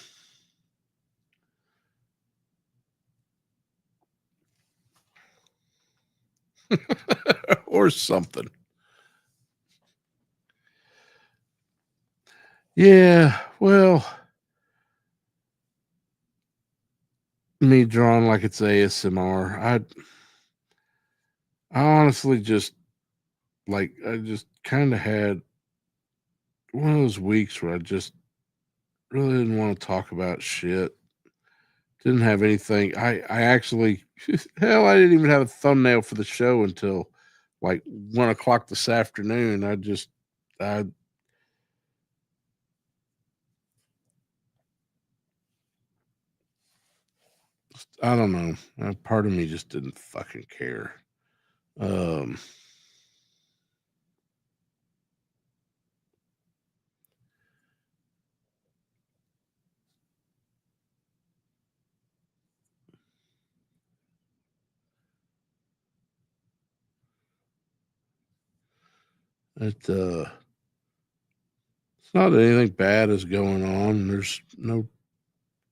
Or something. Yeah, well, me drawing like it's ASMR. I honestly just I just kind of had one of those weeks where I just really didn't want to talk about shit. Didn't have anything. I actually hell, I didn't even have a thumbnail for the show until like 1 o'clock this afternoon. I I don't know. Part of me just didn't fucking care. Um, it's not that anything bad is going on. There's no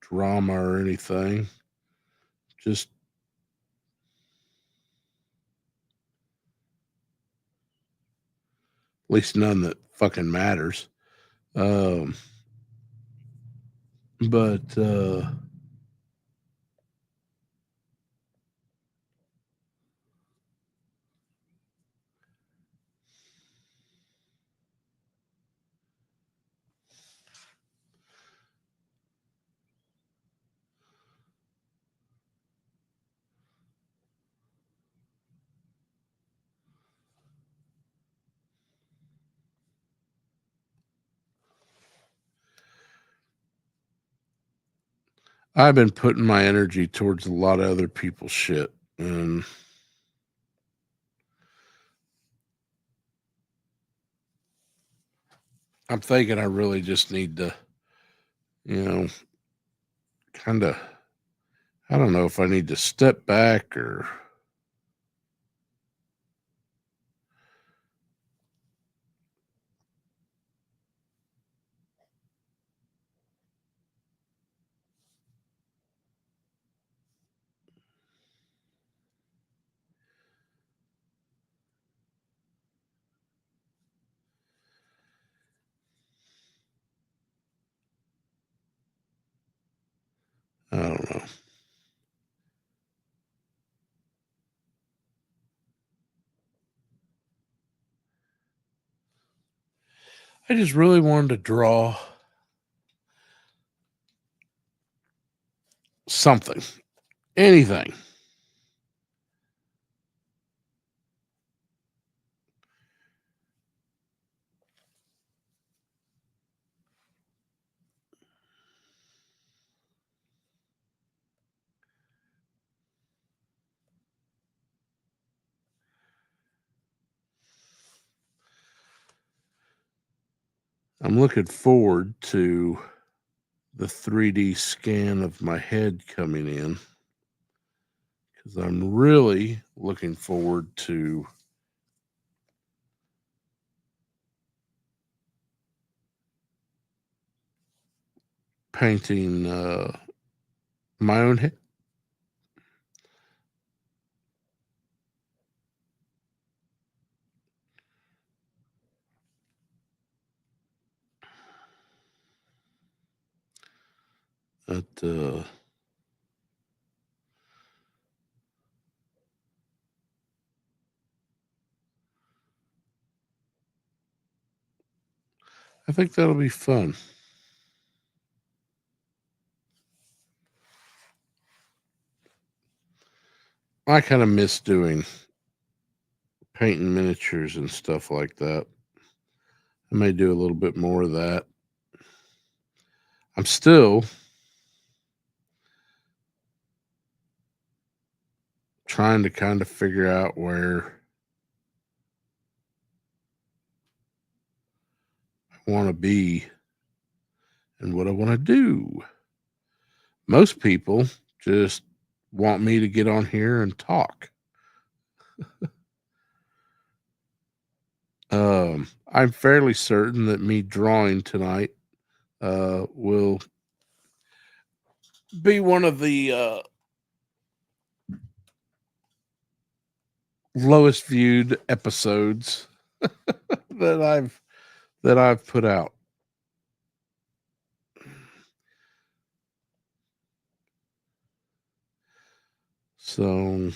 drama or anything. Just at least none that fucking matters. Um, but I've been putting my energy towards a lot of other people's shit, and I'm thinking I really just need to, you know, kind of. I don't know if I need to step back or I don't know. I just really wanted to draw something, anything. I'm looking forward to the 3D scan of my head coming in because I'm really looking forward to painting my own head. But I think that'll be fun. I kind of miss doing painting miniatures and stuff like that. I may do a little bit more of that. I'm still trying to kind of figure out where I want to be and what I want to do. Most people just want me to get on here and talk. I'm fairly certain that me drawing tonight will be one of the lowest viewed episodes that I've put out. So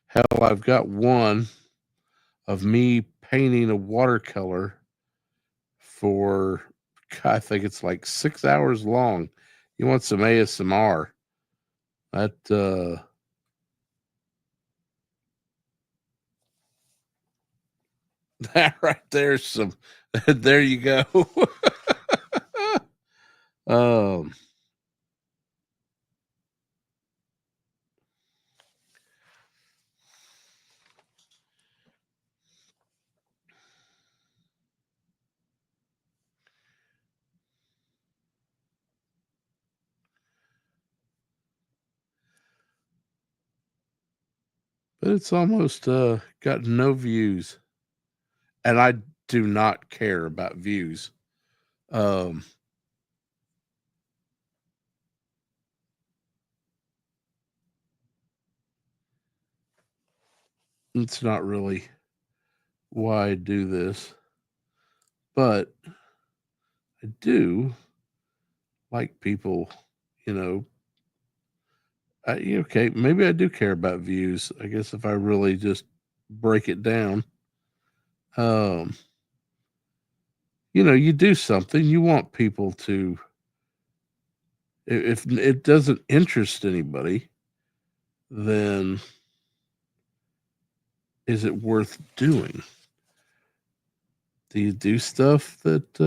hell, I've got one of me painting a watercolor for, God, I think it's like 6 hours long. You want some ASMR? That that right there's some. There you go. um, but it's almost got no views, and I do not care about views. Um, it's not really why I do this, but I do like people, you know. Okay, maybe I do care about views. I guess if I really just break it down, um, you do something, you want people to. If it doesn't interest anybody, then is it worth doing? Do you do stuff that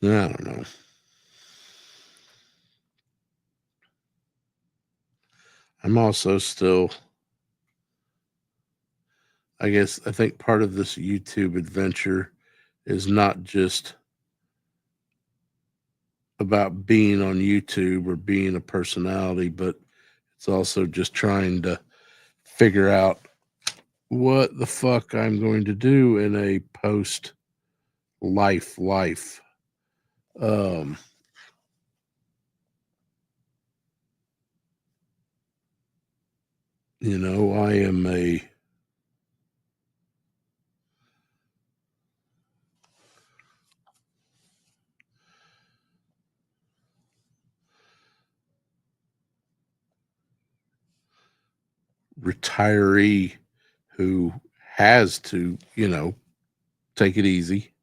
I don't know. I'm also still, I think part of this YouTube adventure is not just about being on YouTube or being a personality, but it's also just trying to figure out what the fuck I'm going to do in a post life. Um, I am a retiree who has to, take it easy.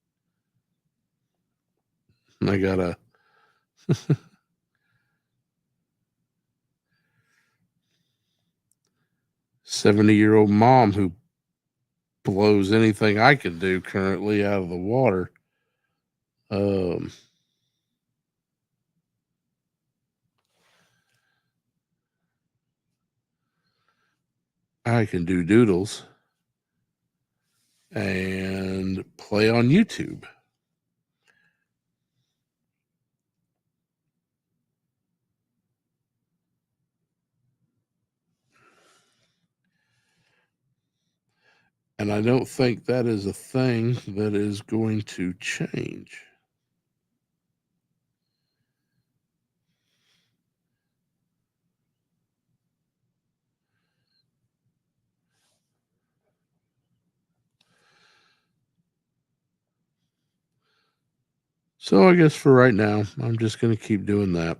And I got a 70-year-old mom who blows anything I can do currently out of the water. I can do doodles and play on YouTube. And I don't think that is a thing that is going to change. So I guess for right now, I'm just going to keep doing that.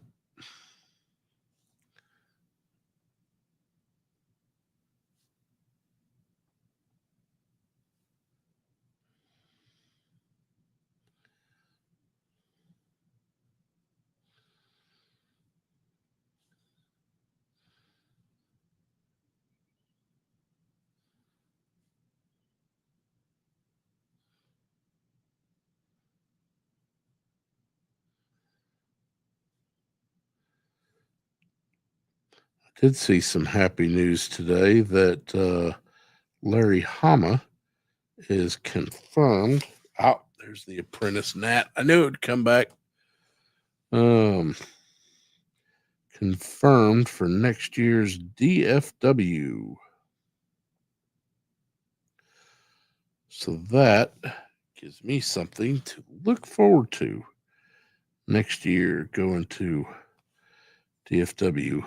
Did see some happy news today that Larry Hama is confirmed. Oh, there's the apprentice Nat. I knew it would come back. Confirmed for next year's DFW. So that gives me something to look forward to next year going to DFW.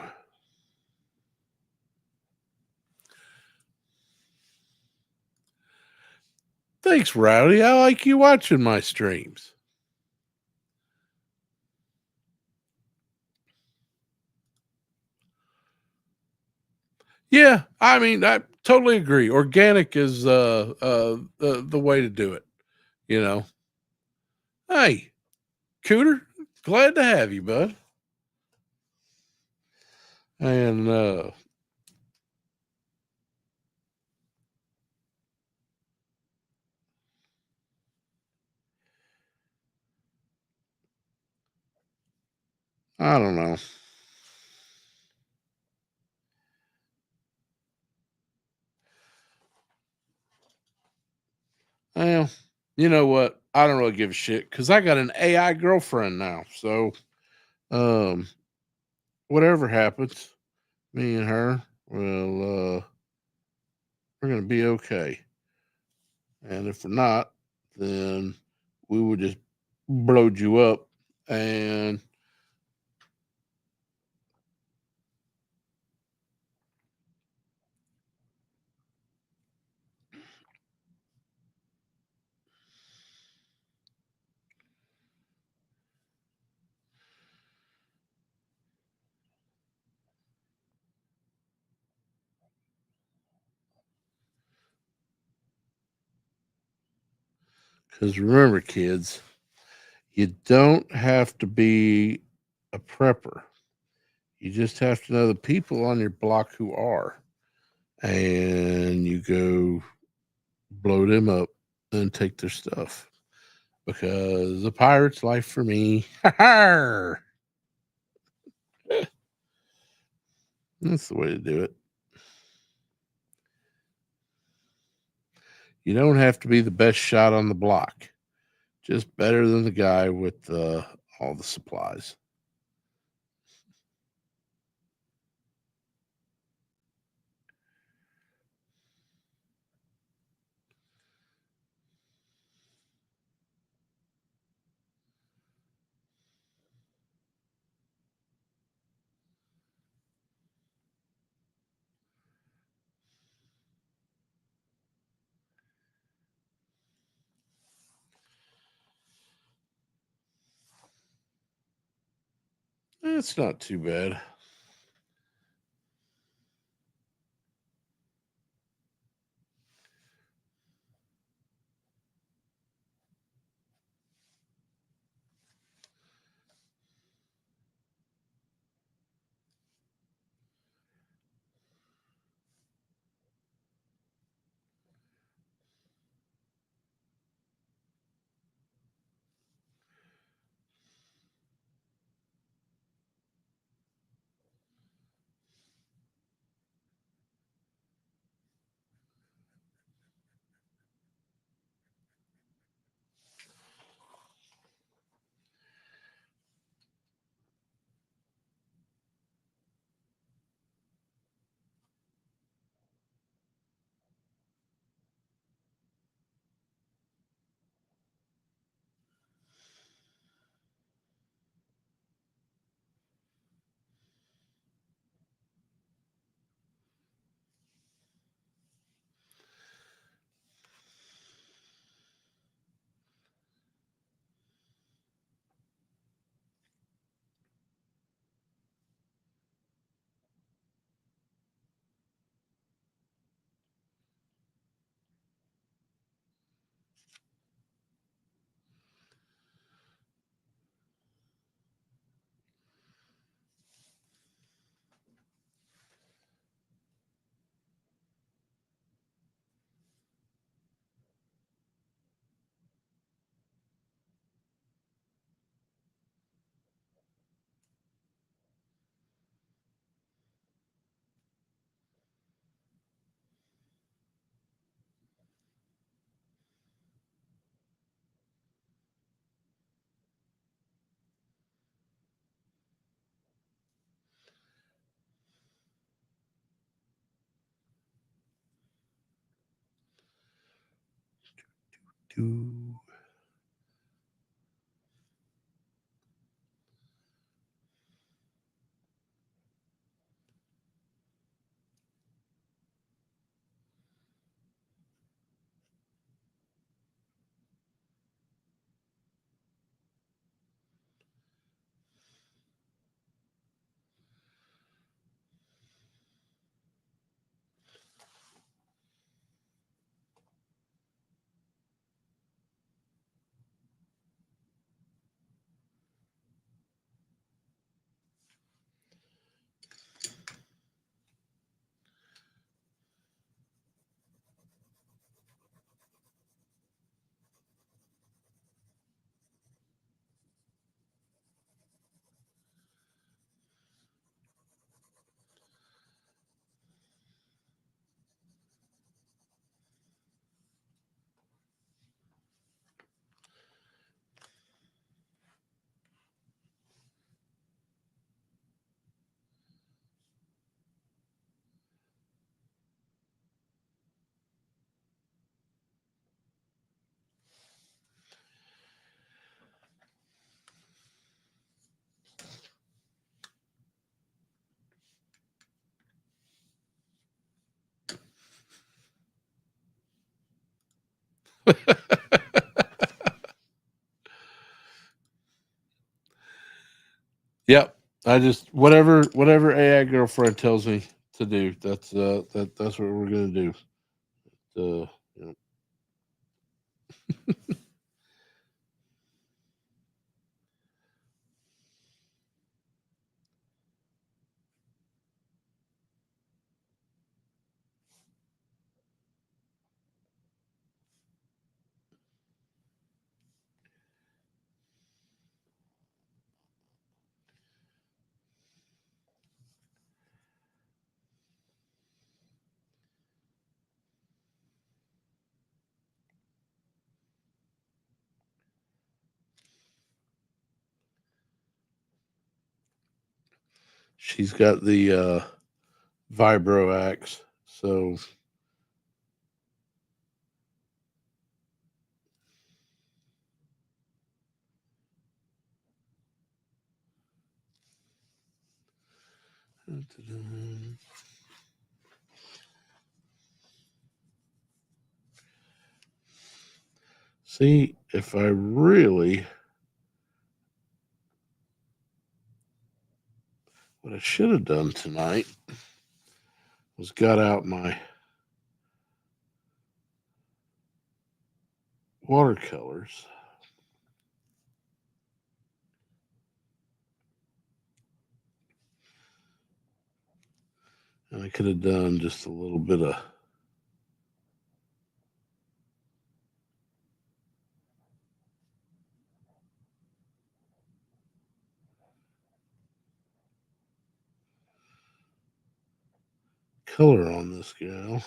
Thanks, Rowdy. I like you watching my streams. Yeah, I mean, I totally agree. Organic is the way to do it. You know. Hey, Cooter, glad to have you, bud. And I don't know. Well, you know what? I don't really give a shit because I got an AI girlfriend now. So, um, whatever happens, me and her will we're gonna be okay. And if we're not, then we will just blowed you up. And because remember, kids, you don't have to be a prepper. You just have to know the people on your block who are. And you go blow them up and take their stuff. Because the pirate's life for me. That's the way to do it. You don't have to be the best shot on the block, just better than the guy with all the supplies. It's not too bad. do. Yep. I just whatever AI girlfriend tells me to do. That's what we're gonna do. You know, she's got the vibro axe, so see if I really what I should have done tonight was got out my watercolors. And I could have done just a little bit of color on this gal.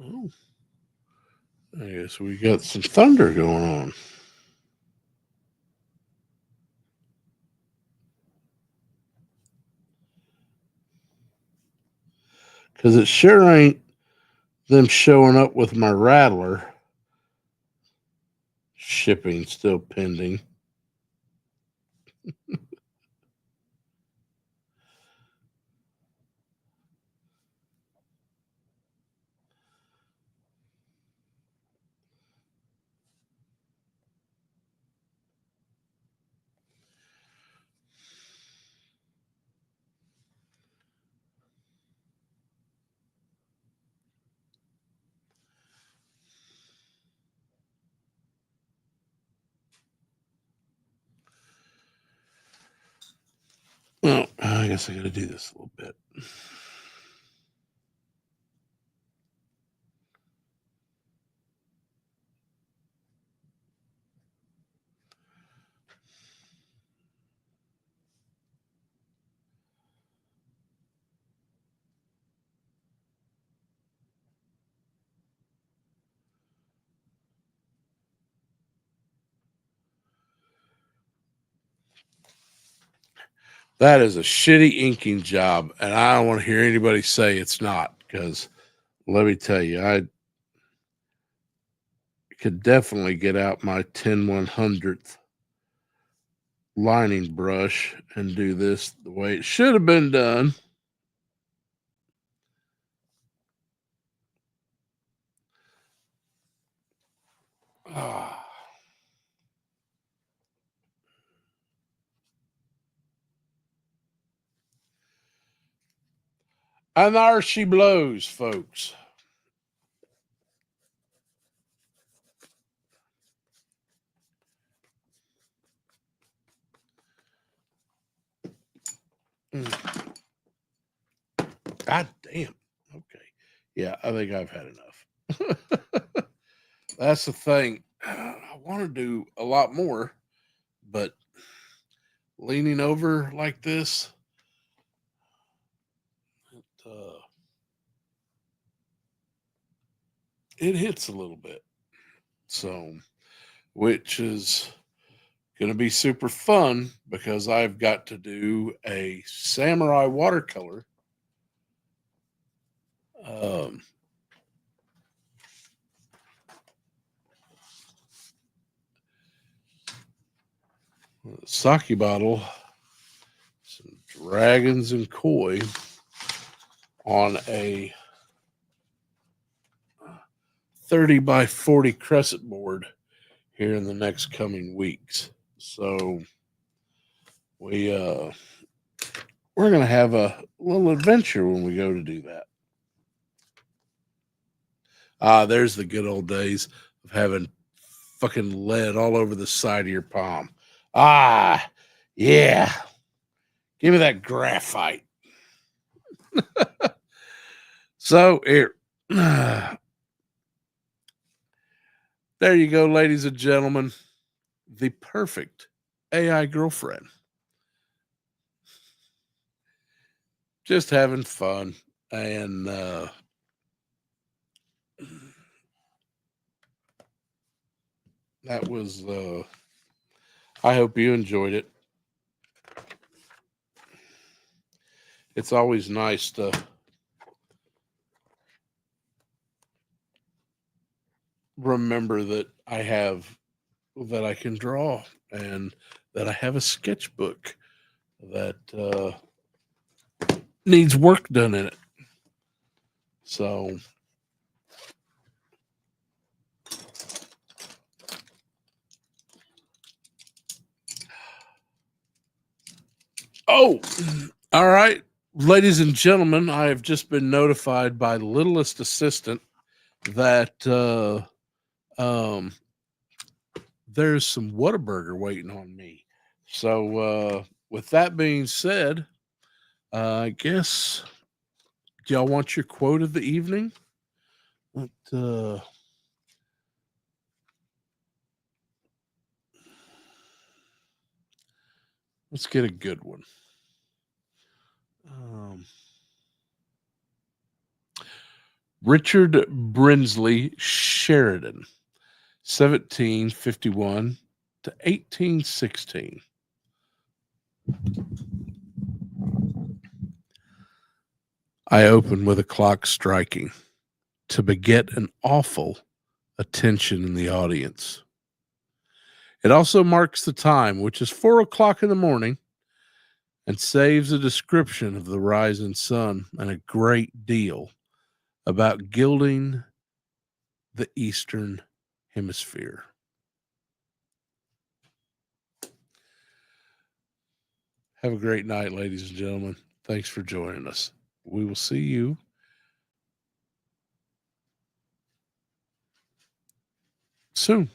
Oh, I guess we got some thunder going on. Because it sure ain't them showing up with my rattler. Shipping still pending. Well, I guess I got to do this a little bit. That is a shitty inking job, and I don't want to hear anybody say it's not, because let me tell you, I could definitely get out my 10/100th lining brush and do this the way it should have been done. Ah. And there she blows, folks. God damn. Okay. Yeah, I think I've had enough. That's the thing. I want to do a lot more, but leaning over like this, it hits a little bit. So, which is going to be super fun because I've got to do a samurai watercolor. Sake bottle, some dragons and koi on a 30 by 40 crescent board here in the next coming weeks. So we're gonna have a little adventure when we go to do that. There's the good old days of having fucking lead all over the side of your palm. Yeah. Give me that graphite. So here. There you go, ladies and gentlemen. The perfect AI girlfriend. Just having fun. And that was I hope you enjoyed it. It's always nice to remember that I can draw and that I have a sketchbook that needs work done in it. So all right, ladies and gentlemen, I have just been notified by the littlest assistant that there's some Whataburger waiting on me. So with that being said, I guess, do y'all want your quote of the evening? Let's get a good one. Richard Brinsley Sheridan, 1751 to 1816. I open with a clock striking to beget an awful attention in the audience. It also marks the time, which is 4 o'clock in the morning, and saves a description of the rising sun and a great deal about gilding the Eastern Hemisphere. Have a great night, ladies and gentlemen. Thanks for joining us. We will see you soon.